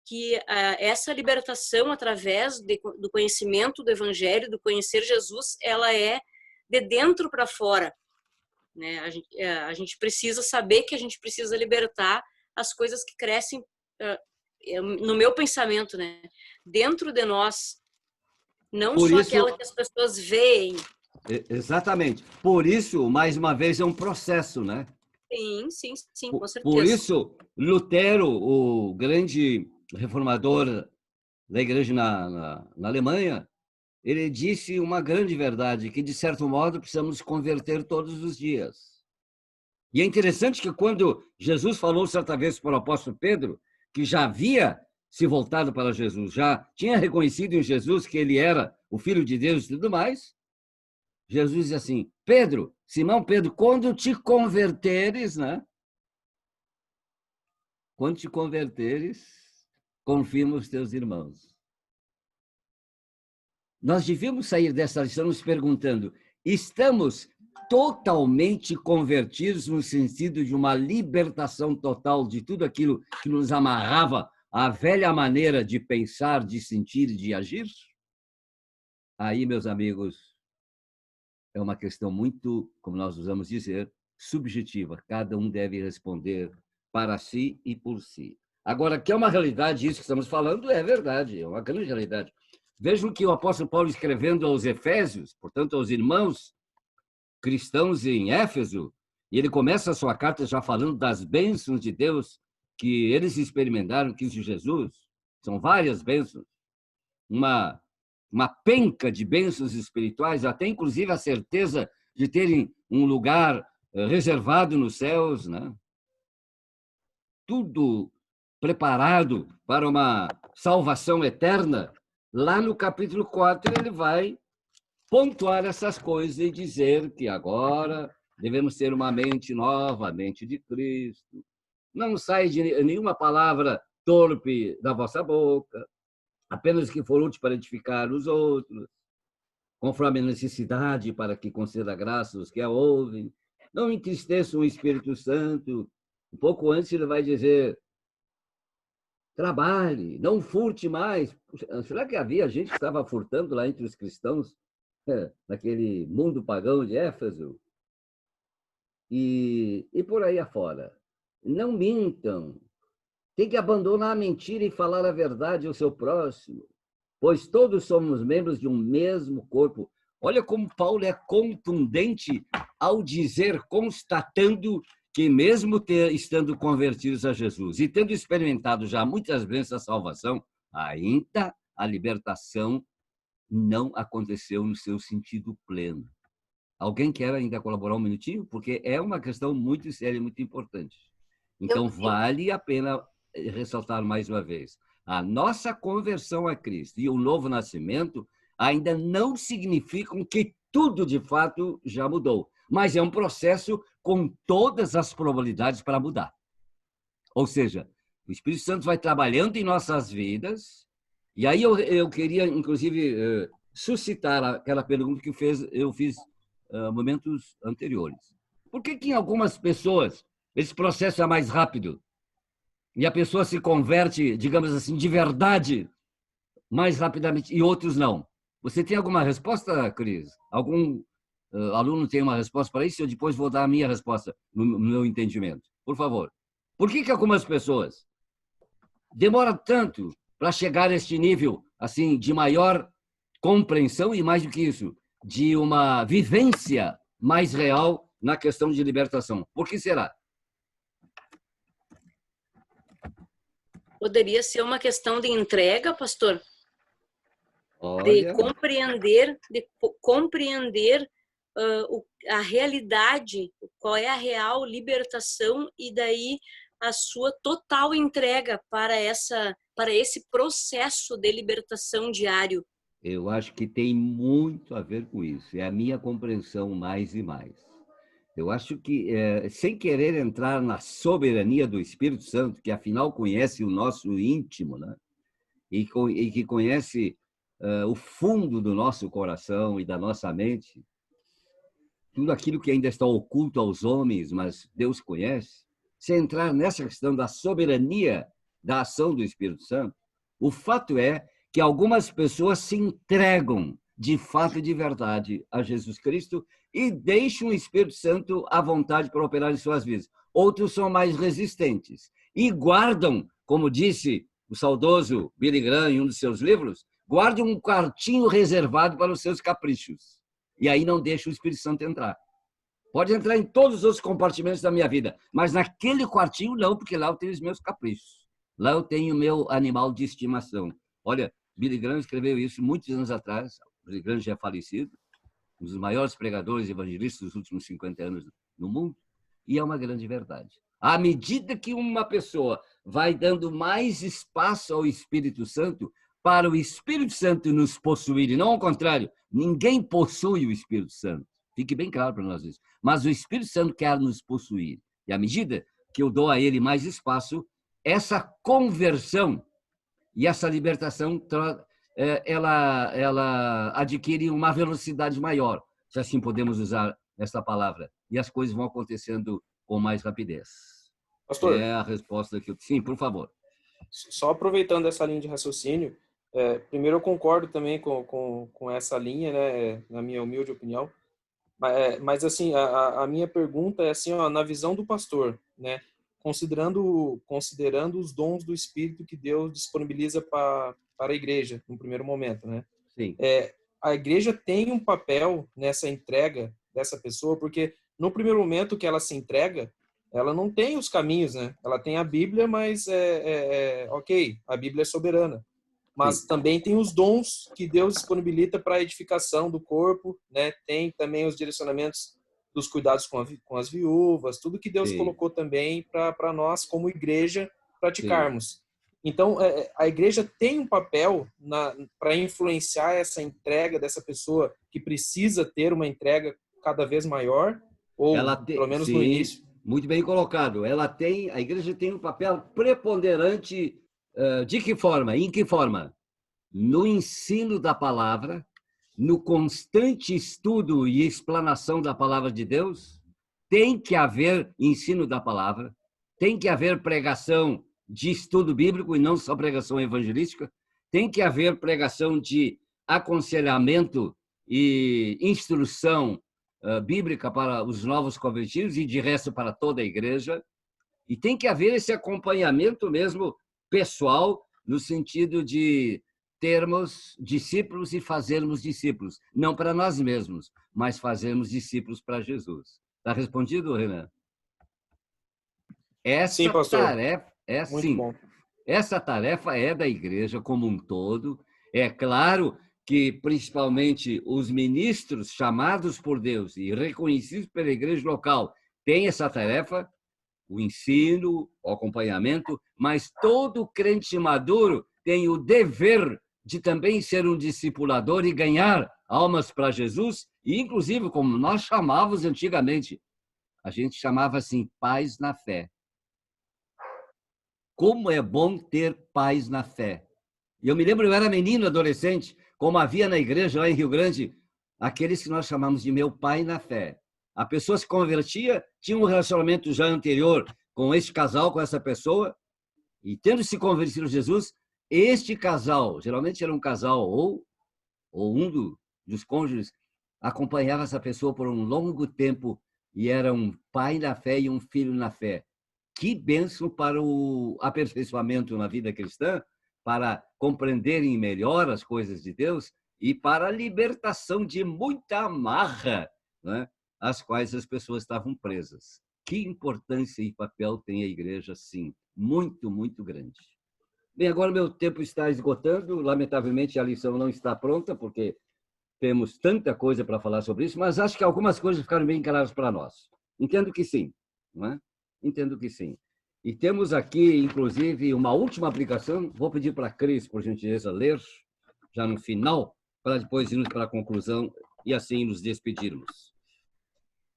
que essa libertação através do conhecimento do Evangelho, do conhecer Jesus, ela é de dentro para fora. Né? A gente precisa saber que a gente precisa libertar as coisas que crescem, no meu pensamento, né? Dentro de nós, não Por só isso, aquela que as pessoas veem. Exatamente. Por isso, mais uma vez, é um processo, né? Sim, com certeza. Por isso, Lutero, o grande reformador da igreja na Alemanha, ele disse uma grande verdade, que, de certo modo, precisamos converter todos os dias. E é interessante que, quando Jesus falou certa vez para o apóstolo Pedro, que já havia se voltado para Jesus, já tinha reconhecido em Jesus que ele era o Filho de Deus e tudo mais, Jesus diz assim, Pedro, Simão Pedro, quando te converteres, né? Quando te converteres, confirma os teus irmãos. Nós devíamos sair dessa lição nos perguntando, estamos totalmente convertidos no sentido de uma libertação total de tudo aquilo que nos amarrava à velha maneira de pensar, de sentir e de agir? Aí, meus amigos, é uma questão muito, como nós usamos dizer, subjetiva. Cada um deve responder para si e por si. Agora, que é uma realidade, isso que estamos falando é verdade, é uma grande realidade. Vejam que o apóstolo Paulo, escrevendo aos Efésios, portanto, aos irmãos cristãos em Éfeso, e ele começa a sua carta já falando das bênçãos de Deus que eles experimentaram em Cristo Jesus. São várias bênçãos. Uma penca de bênçãos espirituais, até inclusive a certeza de terem um lugar reservado nos céus, né? Tudo preparado para uma salvação eterna. Lá no capítulo 4, ele vai pontuar essas coisas e dizer que agora devemos ter uma mente nova, a mente de Cristo. Não sai de nenhuma palavra torpe da vossa boca, apenas que for útil para edificar os outros, conforme a necessidade, para que conceda graça aos que a ouvem. Não entristeçam o Espírito Santo. Um pouco antes ele vai dizer: trabalhe, não furte mais. Será que havia gente que estava furtando lá entre os cristãos, naquele mundo pagão de Éfeso? E por aí afora. Não mintam. Tem que abandonar a mentira e falar a verdade ao seu próximo, pois todos somos membros de um mesmo corpo. Olha como Paulo é contundente ao dizer, constatando que mesmo estando convertidos a Jesus e tendo experimentado já muitas vezes a salvação, ainda a libertação não aconteceu no seu sentido pleno. Alguém quer ainda colaborar um minutinho? Porque é uma questão muito séria e muito importante. Então, vale a pena ressaltar mais uma vez. A nossa conversão a Cristo e o novo nascimento ainda não significam que tudo, de fato, já mudou. Mas é um processo com todas as probabilidades para mudar. Ou seja, o Espírito Santo vai trabalhando em nossas vidas. E aí eu queria, inclusive, suscitar aquela pergunta que eu fiz momentos anteriores. Por que em algumas pessoas esse processo é mais rápido e a pessoa se converte, digamos assim, de verdade mais rapidamente e outros não? Você tem alguma resposta, Cris? Algum aluno tem uma resposta para isso? Eu depois vou dar a minha resposta no meu entendimento. Por favor. Por que algumas pessoas demoram tanto para chegar a este nível assim de maior compreensão e, mais do que isso, de uma vivência mais real na questão de libertação? Por que será? Poderia ser uma questão de entrega, pastor? Olha. De compreender a realidade, qual é a real libertação e daí a sua total entrega para esse processo de libertação diário. Eu acho que tem muito a ver com isso. É a minha compreensão mais e mais. Eu acho que, sem querer entrar na soberania do Espírito Santo, que afinal conhece o nosso íntimo, né? E que conhece o fundo do nosso coração e da nossa mente, tudo aquilo que ainda está oculto aos homens, mas Deus conhece, sem entrar nessa questão da soberania da ação do Espírito Santo, o fato é que algumas pessoas se entregam de fato e de verdade a Jesus Cristo e deixam o Espírito Santo à vontade para operar em suas vidas. Outros são mais resistentes e guardam, como disse o saudoso Billy Graham em um dos seus livros, guardam um quartinho reservado para os seus caprichos. E aí não deixa o Espírito Santo entrar. Pode entrar em todos os outros compartimentos da minha vida, mas naquele quartinho não, porque lá eu tenho os meus caprichos. Lá eu tenho o meu animal de estimação. Olha, Billy Graham escreveu isso muitos anos atrás. Billy Graham já é falecido, um dos maiores pregadores e evangelistas dos últimos 50 anos no mundo, e é uma grande verdade. À medida que uma pessoa vai dando mais espaço ao Espírito Santo, para o Espírito Santo nos possuir, e não ao contrário, ninguém possui o Espírito Santo. Fique bem claro para nós isso. Mas o Espírito Santo quer nos possuir. E à medida que eu dou a ele mais espaço, essa conversão e essa libertação, ela adquire uma velocidade maior, se assim podemos usar essa palavra. E as coisas vão acontecendo com mais rapidez. Pastor, é a resposta que eu... Sim, por favor. Só aproveitando essa linha de raciocínio, primeiro eu concordo também com essa linha, né, na minha humilde opinião, Mas assim, a minha pergunta é assim, ó, na visão do pastor, né? Considerando os dons do Espírito que Deus disponibiliza para a igreja, no primeiro momento, né? Sim. A igreja tem um papel nessa entrega dessa pessoa, porque no primeiro momento que ela se entrega, ela não tem os caminhos, né? Ela tem a Bíblia, mas ok, a Bíblia é soberana. Mas Sim. também tem os dons que Deus disponibiliza para a edificação do corpo, né? Tem também os direcionamentos dos cuidados com as viúvas, tudo que Deus Sim. colocou também para nós, como igreja, Sim. praticarmos. Então, a igreja tem um papel para influenciar essa entrega dessa pessoa que precisa ter uma entrega cada vez maior, ou pelo menos no Sim, início. muito bem colocado. A igreja tem um papel preponderante, de que forma? Em que forma? No ensino da palavra, no constante estudo e explanação da palavra de Deus. Tem que haver ensino da palavra, tem que haver pregação de estudo bíblico e não só pregação evangelística, tem que haver pregação de aconselhamento e instrução bíblica para os novos convertidos e de resto para toda a igreja, e tem que haver esse acompanhamento mesmo pessoal no sentido de termos discípulos e fazermos discípulos, não para nós mesmos, mas fazermos discípulos para Jesus. Está respondido, Renan? Sim, Essa pastor. tarefa é Muito sim. bom. Essa tarefa é da igreja como um todo. É claro que, principalmente, os ministros chamados por Deus e reconhecidos pela igreja local têm essa tarefa, o ensino, o acompanhamento, mas todo crente maduro tem o dever de também ser um discipulador e ganhar almas para Jesus, e inclusive, como nós chamávamos antigamente, a gente chamava assim, pais na fé. Como é bom ter pais na fé. E eu me lembro, eu era menino, adolescente, como havia na igreja lá em Rio Grande, aqueles que nós chamamos de meu pai na fé. A pessoa se convertia, tinha um relacionamento já anterior com este casal, com essa pessoa, e tendo se convertido a Jesus, este casal, geralmente era um casal ou um dos cônjuges, acompanhava essa pessoa por um longo tempo e era um pai na fé e um filho na fé. Que bênção para o aperfeiçoamento na vida cristã, para compreenderem melhor as coisas de Deus e para a libertação de muita amarra, né, às quais as pessoas estavam presas. Que importância e papel tem a igreja, sim, muito, muito grande. Bem, agora meu tempo está esgotando, lamentavelmente a lição não está pronta, porque temos tanta coisa para falar sobre isso, mas acho que algumas coisas ficaram bem claras para nós. Entendo que sim, não é? Entendo que sim. E temos aqui, inclusive, uma última aplicação. Vou pedir para a Cris, por gentileza, ler, já no final, para depois irmos para a conclusão e assim nos despedirmos.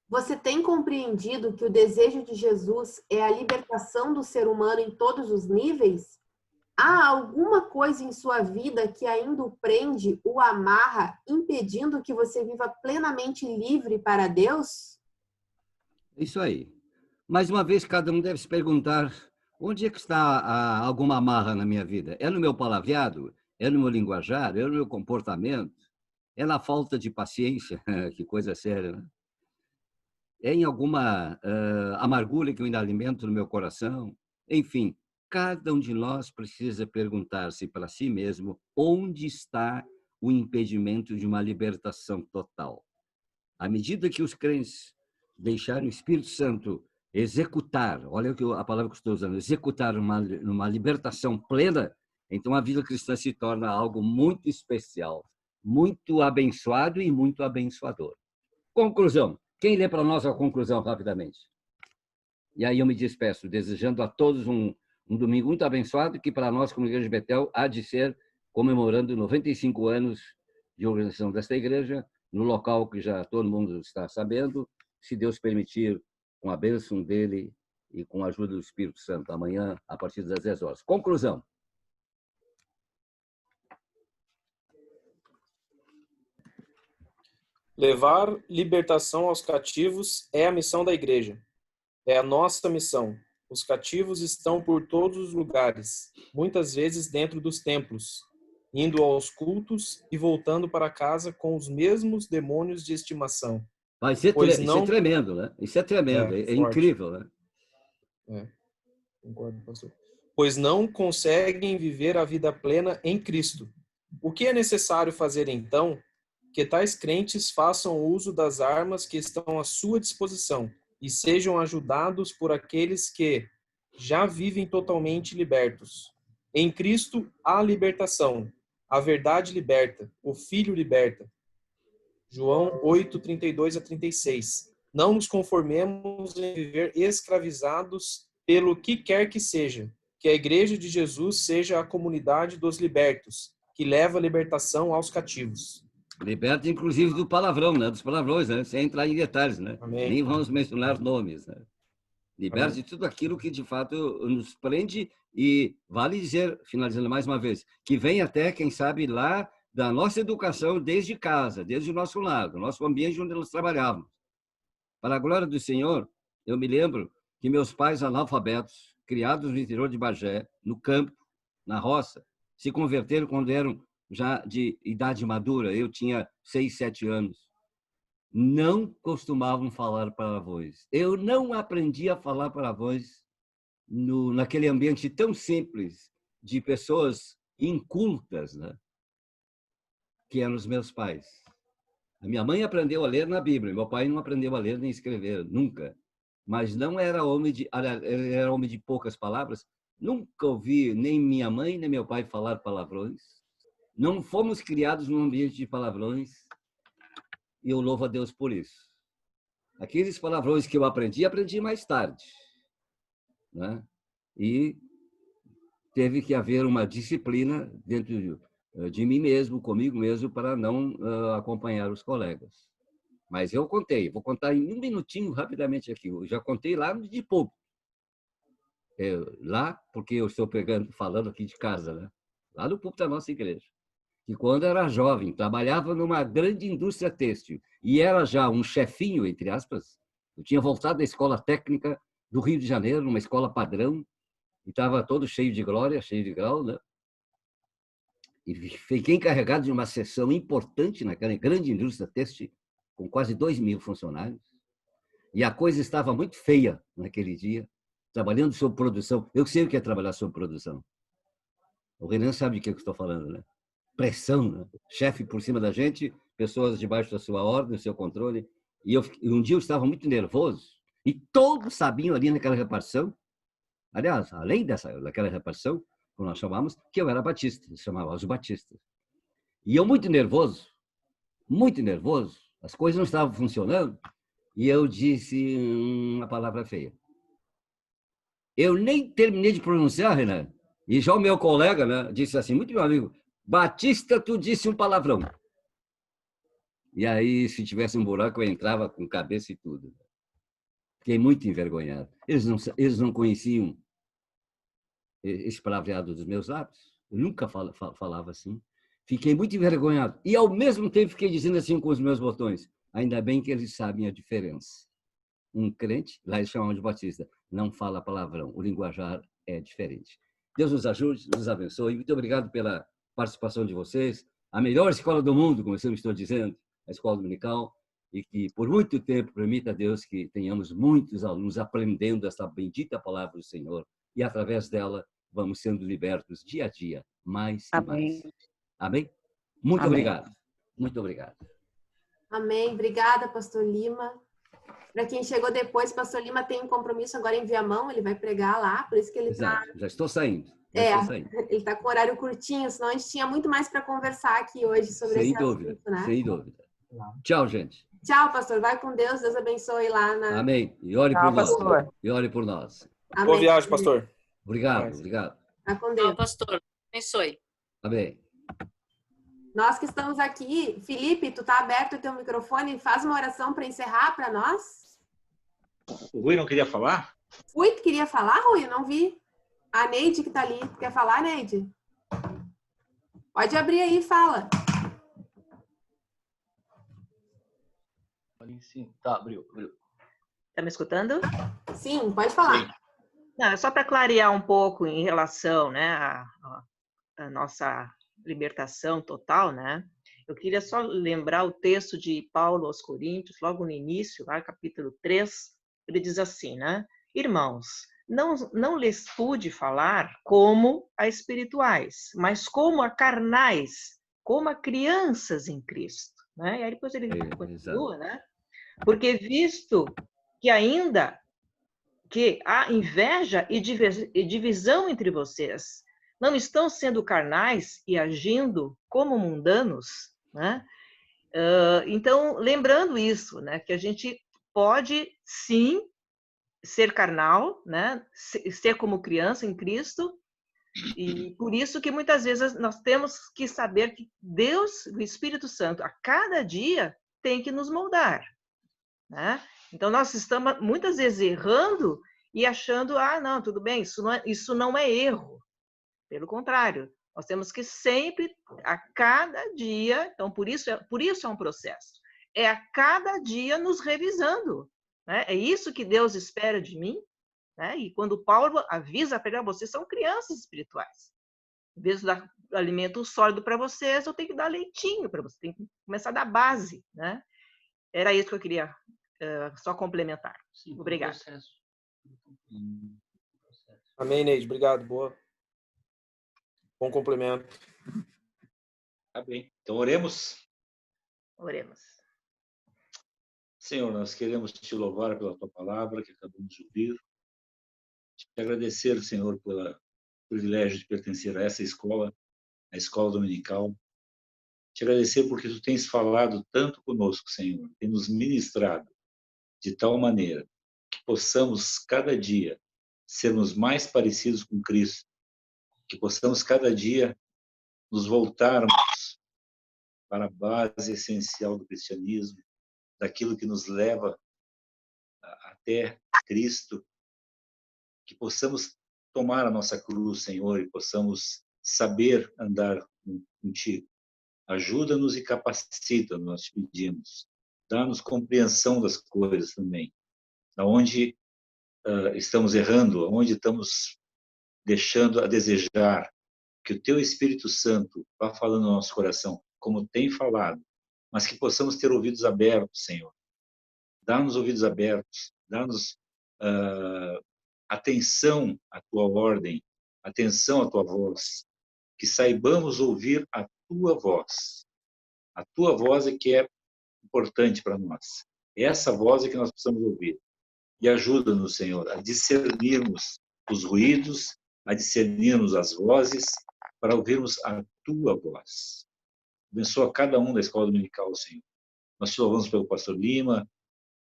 Você tem compreendido que o desejo de Jesus é a libertação do ser humano em todos os níveis? Há alguma coisa em sua vida que ainda o prende, o amarra, impedindo que você viva plenamente livre para Deus? Isso aí. Mais uma vez, cada um deve se perguntar onde é que está alguma amarra na minha vida? É no meu palavreado? É no meu linguajar? É no meu comportamento? É na falta de paciência? Que coisa séria, né? É em alguma amargura que eu ainda alimento no meu coração? Enfim, cada um de nós precisa perguntar-se para si mesmo onde está o impedimento de uma libertação total. À medida que os crentes deixarem o Espírito Santo executar, olha a palavra que eu estou usando, executar uma libertação plena, então a vida cristã se torna algo muito especial, muito abençoado e muito abençoador. Conclusão. Quem lê para nós a conclusão rapidamente? E aí eu me despeço, desejando a todos um domingo muito abençoado, que para nós, como Igreja de Betel, há de ser comemorando 95 anos de organização desta igreja, no local que já todo mundo está sabendo, se Deus permitir, com a bênção dele e com a ajuda do Espírito Santo, amanhã, a partir das 10 horas. Conclusão. Levar libertação aos cativos é a missão da igreja. É a nossa missão. Os cativos estão por todos os lugares, muitas vezes dentro dos templos, indo aos cultos e voltando para casa com os mesmos demônios de estimação. Vai ser Pois isso não- é tremendo, né? Isso é tremendo, é forte. incrível, né? Concordo, pastor. Pois não conseguem viver a vida plena em Cristo. O que é necessário fazer então? Que tais crentes façam uso das armas que estão à sua disposição e sejam ajudados por aqueles que já vivem totalmente libertos. Em Cristo há libertação. A verdade liberta. O Filho liberta. João 8, 32 a 36. Não nos conformemos em viver escravizados pelo que quer que seja. Que a Igreja de Jesus seja a comunidade dos libertos, que leva a libertação aos cativos. Liberta, inclusive, do palavrão, né? Dos palavrões, né? Sem entrar em detalhes, né? Amém. Nem vamos mencionar nomes, né? Liberta Amém. de tudo aquilo que, de fato, nos prende e vale dizer, finalizando mais uma vez, que vem até, quem sabe, lá da nossa educação desde casa, desde o nosso lar, do nosso ambiente onde nós trabalhávamos. Para a glória do Senhor, eu me lembro que meus pais analfabetos, criados no interior de Bagé, no campo, na roça, se converteram quando eram já de idade madura. Eu tinha 6, 7 anos. Não costumavam falar palavrões. Eu não aprendi a falar palavrões naquele ambiente tão simples de pessoas incultas, né? Que eram os meus pais. A minha mãe aprendeu a ler na Bíblia, meu pai não aprendeu a ler nem escrever, nunca. Mas não era homem era homem de poucas palavras. Nunca ouvi nem minha mãe nem meu pai falar palavrões. Não fomos criados num ambiente de palavrões. E eu louvo a Deus por isso. Aqueles palavrões que eu aprendi mais tarde, né? E teve que haver uma disciplina dentro de mim mesmo, comigo mesmo, para não acompanhar os colegas. Mas eu contei, vou contar em um minutinho rapidamente aqui. Eu já contei lá de pouco. Lá, porque eu estou falando aqui de casa, né? Lá no púlpito da nossa igreja. Que quando era jovem, trabalhava numa grande indústria têxtil e era já um chefinho, entre aspas. Eu tinha voltado da escola técnica do Rio de Janeiro, numa escola padrão, e estava todo cheio de glória, cheio de grau, né? E fiquei encarregado de uma seção importante naquela grande indústria têxtil, com quase 2.000 funcionários. E a coisa estava muito feia naquele dia, trabalhando sob produção. Eu sei o que é trabalhar sob produção. O Renan sabe do que eu estou falando, né? Pressão, né? Chefe por cima da gente, pessoas debaixo da sua ordem, do seu controle. E um dia eu estava muito nervoso, e todos sabiam ali naquela repartição, aliás, além daquela repartição, como nós chamamos, que eu era batista, eles chamavam os batistas. E eu muito nervoso, as coisas não estavam funcionando, e eu disse uma palavra feia. Eu nem terminei de pronunciar, Renan, e já o meu colega, né, disse assim, muito meu amigo, Batista, tu disse um palavrão. E aí, se tivesse um buraco, eu entrava com cabeça e tudo. Fiquei muito envergonhado. Eles não conheciam esse palavreado dos meus lábios. Eu nunca falava assim. Fiquei muito envergonhado. E, ao mesmo tempo, fiquei dizendo assim com os meus botões. Ainda bem que eles sabem a diferença. Um crente, lá eles chamam de batista, não fala palavrão. O linguajar é diferente. Deus nos ajude, nos abençoe. Muito obrigado pela participação de vocês. A melhor escola do mundo, como eu sempre estou dizendo, a Escola Dominical, e que por muito tempo permita a Deus que tenhamos muitos alunos aprendendo essa bendita palavra do Senhor e através dela vamos sendo libertos dia a dia, mais e Amém. mais. Amém? Muito Amém. obrigado. Muito obrigado. Amém. Obrigada, pastor Lima. Para quem chegou depois, pastor Lima tem um compromisso agora em Viamão, ele vai pregar lá, por isso que ele está... Exato. Já estou saindo. Ele está com horário curtinho, senão a gente tinha muito mais para conversar aqui hoje sobre Sem esse dúvida, assunto, né? sem dúvida. Tchau, gente. Tchau, pastor. Vai com Deus. Deus abençoe lá na... Amém. E ore Tchau, por nós. pastor. E ore por nós. Amém. Boa viagem, pastor. Obrigado, obrigado. Vai com Tchau, Deus. pastor. Abençoe. Amém. Nós que estamos aqui, Felipe, tu tá aberto o teu microfone, faz uma oração para encerrar para nós. O Rui não queria falar? Rui, tu queria falar, Rui? Eu não vi. A Neide que tá ali. Tu quer falar, Neide? Pode abrir aí e fala. Sim, tá, abriu. Tá me escutando? Sim, pode falar. Sim. Não, é só para clarear um pouco em relação, né, à nossa libertação total, né? Eu queria só lembrar o texto de Paulo aos Coríntios, logo no início, lá capítulo 3, ele diz assim, né? Irmãos, não lhes pude falar como a espirituais, mas como a carnais, como a crianças em Cristo. Né? E aí depois ele continua, né? Porque visto que ainda que há inveja e divisão entre vocês, não estão sendo carnais e agindo como mundanos, né? Então, lembrando isso, né? Que a gente pode, sim, ser carnal, né? Ser como criança em Cristo, e por isso que muitas vezes nós temos que saber que Deus, o Espírito Santo, a cada dia tem que nos moldar, né? Então nós estamos muitas vezes errando e achando, não, tudo bem, isso não é erro. Pelo contrário, nós temos que sempre, a cada dia, então por isso é um processo, é a cada dia nos revisando, né? É isso que Deus espera de mim, né? E quando Paulo avisa para vocês, são crianças espirituais. Em vez de dar alimento sólido para vocês, eu tenho que dar leitinho para vocês, tem que começar da base, né? Era isso que eu queria só complementar. Sim, obrigada. Amém, Neide. Obrigado. Boa. Bom complemento. Tá bem. Então, oremos. Oremos. Senhor, nós queremos te louvar pela tua palavra que acabamos de ouvir. Te agradecer, Senhor, pelo privilégio de pertencer a essa escola, a escola dominical. Te agradecer porque tu tens falado tanto conosco, Senhor, tem nos ministrado de tal maneira que possamos cada dia sermos mais parecidos com Cristo, que possamos cada dia nos voltarmos para a base essencial do cristianismo, daquilo que nos leva até Cristo, que possamos tomar a nossa cruz, Senhor, e possamos saber andar contigo. Ajuda-nos e capacita-nos, nós te pedimos. Dá-nos compreensão das coisas também. Aonde estamos errando, aonde estamos deixando a desejar, que o teu Espírito Santo vá falando no nosso coração, como tem falado, mas que possamos ter ouvidos abertos, Senhor. Dá-nos ouvidos abertos, dá-nos atenção à tua ordem, atenção à tua voz, que saibamos ouvir a tua voz. A tua voz é que é importante para nós. Essa voz é que nós precisamos ouvir. E ajuda-nos, Senhor, a discernirmos os ruídos, a discernirmos as vozes, para ouvirmos a tua voz. Abençoa cada um da escola dominical, Senhor. Nós te louvamos pelo pastor Lima,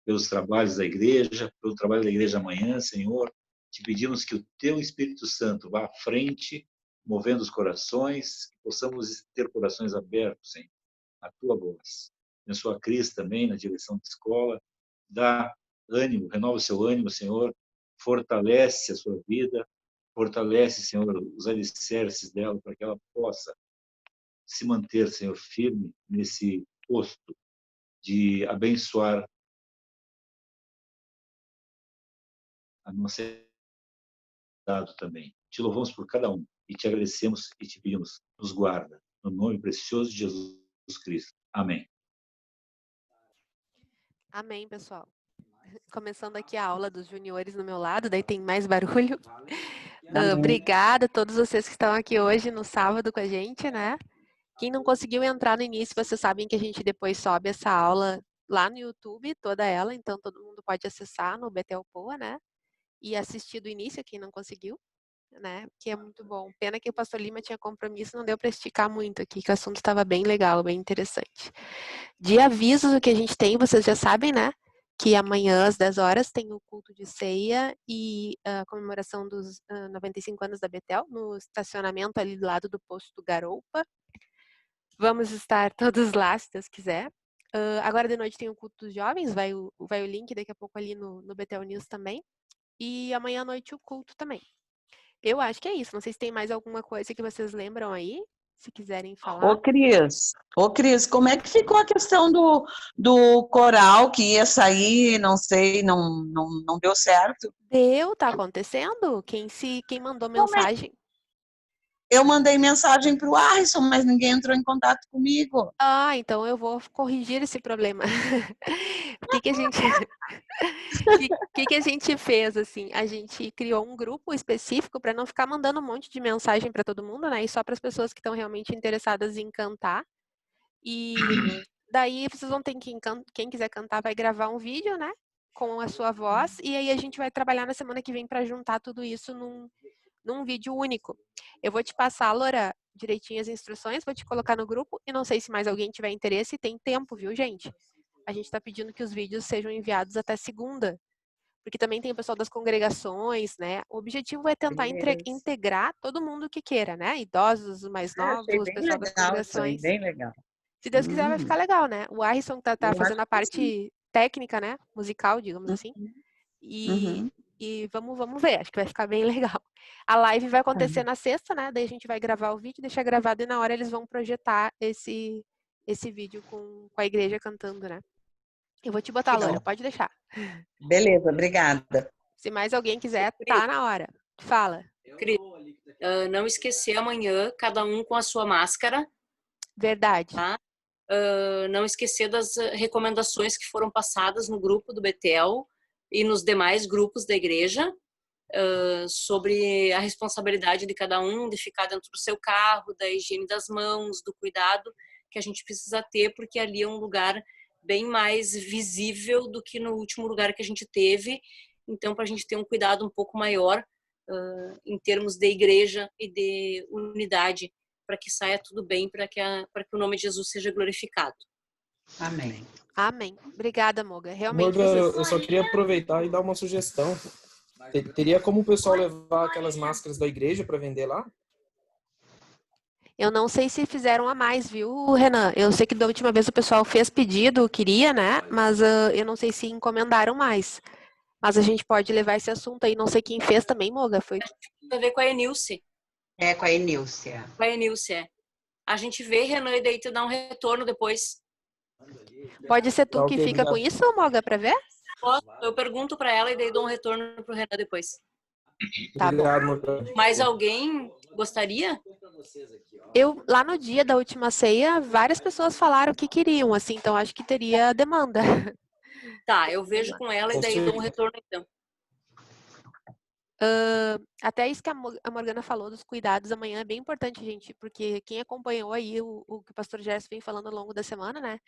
pelos trabalhos da igreja, pelo trabalho da igreja amanhã, Senhor. Te pedimos que o teu Espírito Santo vá à frente, movendo os corações, que possamos ter corações abertos, Senhor, à tua voz. Abençoa a Cris também na direção da escola, dá ânimo, renova o seu ânimo, Senhor, fortalece a sua vida, fortalece, Senhor, os alicerces dela para que ela possa se manter, Senhor, firme nesse posto de abençoar a nossa cidade também. Te louvamos por cada um e te agradecemos e te pedimos, nos guarda, no nome precioso de Jesus Cristo. Amém. Amém, pessoal. Começando aqui a aula dos juniores no meu lado, daí tem mais barulho. Obrigada a todos vocês que estão aqui hoje no sábado com a gente, né? Quem não conseguiu entrar no início, vocês sabem que a gente depois sobe essa aula lá no YouTube, toda ela, então todo mundo pode acessar no Betel Poa, né? E assistir do início, quem não conseguiu, né? Que é muito bom. Pena que o pastor Lima tinha compromisso, não deu para esticar muito aqui, que o assunto estava bem legal, bem interessante. De avisos, o que a gente tem, vocês já sabem, né? Que amanhã, às 10 horas, tem o culto de ceia e a comemoração dos 95 anos da Betel, no estacionamento ali do lado do posto Garoupa. Vamos estar todos lá, se Deus quiser. Agora de noite tem o culto dos jovens, vai o link daqui a pouco ali no Betel News também. E amanhã à noite o culto também. Eu acho que é isso. Não sei se tem mais alguma coisa que vocês lembram aí, se quiserem falar. Ô Cris, como é que ficou a questão do coral que ia sair, não sei, não deu certo? Tá acontecendo? Quem mandou mensagem? Eu mandei mensagem para o Arison, mas ninguém entrou em contato comigo. Ah, então eu vou corrigir esse problema. O que que a gente que a gente fez assim? A gente criou um grupo específico para não ficar mandando um monte de mensagem para todo mundo, né? E só para as pessoas que estão realmente interessadas em cantar. E daí vocês vão ter que quem quiser cantar vai gravar um vídeo, né? Com a sua voz e aí a gente vai trabalhar na semana que vem para juntar tudo isso num vídeo único. Eu vou te passar, Laura, direitinho as instruções, vou te colocar no grupo e não sei se mais alguém tiver interesse, tem tempo, viu, gente? A gente está pedindo que os vídeos sejam enviados até segunda, porque também tem o pessoal das congregações, né? O objetivo é tentar integrar todo mundo que queira, né? Idosos, mais Achei novos, bem pessoal das legal isso aí, congregações. bem legal. Se Deus quiser, vai ficar legal, né? O Arison tá Eu fazendo acho a que sim. parte técnica, né? Musical, digamos assim. E vamos ver, acho que vai ficar bem legal. A live vai acontecer na sexta, né? Daí a gente vai gravar o vídeo, deixar gravado e na hora eles vão projetar esse vídeo com a igreja cantando, né? Eu vou te botar, Legal. Laura, pode deixar. Beleza, obrigada. Se mais alguém quiser, tá na hora. Fala. Cris, não esquecer amanhã, cada um com a sua máscara. Verdade. Tá? Não esquecer das recomendações que foram passadas no grupo do Betel e nos demais grupos da igreja sobre a responsabilidade de cada um de ficar dentro do seu carro, da higiene das mãos, do cuidado que a gente precisa ter, porque ali é um lugar bem mais visível do que no último lugar que a gente teve. Então, para a gente ter um cuidado um pouco maior em termos de igreja e de unidade, para que saia tudo bem, para que o nome de Jesus seja glorificado. Amém. Amém. Obrigada, Moga. Realmente. Morgan, eu só queria aproveitar e dar uma sugestão. Teria como o pessoal levar aquelas máscaras da igreja para vender lá? Eu não sei se fizeram a mais, viu, Renan? Eu sei que da última vez o pessoal fez pedido, queria, né? Mas eu não sei se encomendaram mais. Mas a gente pode levar esse assunto aí. Não sei quem fez também, Moga. Foi. Tem a ver com a Enilce. É, com a Enilce. Com a Enilce, A gente vê, Renan, e daí tu dá um retorno depois. Pode ser tu Tá, que ok, fica obrigado. com isso, Moga, para ver? Eu pergunto para ela e daí dou um retorno pro Renan depois. Tá Obrigado, Morgan. Mais alguém gostaria? Lá no dia da última ceia, várias pessoas falaram que queriam, assim, então acho que teria demanda. Tá, eu vejo com ela e daí dou um retorno então. Até isso que a Morgana falou dos cuidados amanhã é bem importante, gente, porque quem acompanhou aí o que o pastor Gerson vem falando ao longo da semana, né?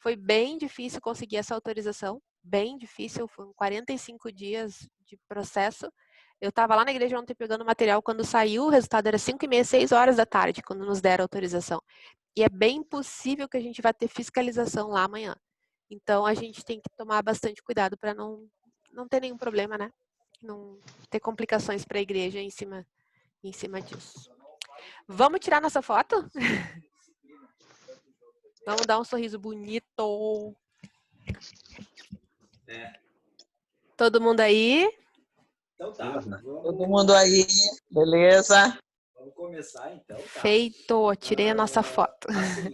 Foi bem difícil conseguir essa autorização, bem difícil, foram 45 dias de processo. Eu estava lá na igreja ontem pegando material, quando saiu o resultado era 5h30, 6 horas da tarde, quando nos deram a autorização. E é bem possível que a gente vá ter fiscalização lá amanhã. Então, a gente tem que tomar bastante cuidado para não ter nenhum problema, né? Não ter complicações para a igreja em cima disso. Vamos tirar nossa foto? Vamos dar um sorriso bonito. Todo mundo aí? Então tá. Todo mundo aí, beleza? Vamos começar então. Tá? Feito, tirei a nossa foto. Assim,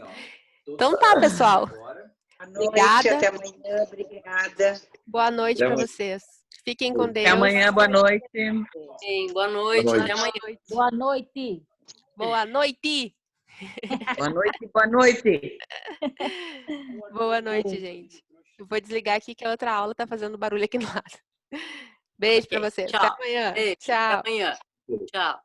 Então tá, pessoal. Boa noite, Obrigada. até amanhã, obrigada. Boa noite para vocês. Fiquem com Deus. Até amanhã, boa noite. Sim, boa noite, até amanhã. Boa noite. Boa noite. Boa noite, boa noite. Boa noite, gente. Eu vou desligar aqui que a outra aula tá fazendo barulho aqui no lado. Beijo para vocês. Tchau. Até amanhã. Beijo, Tchau. Até amanhã. Tchau.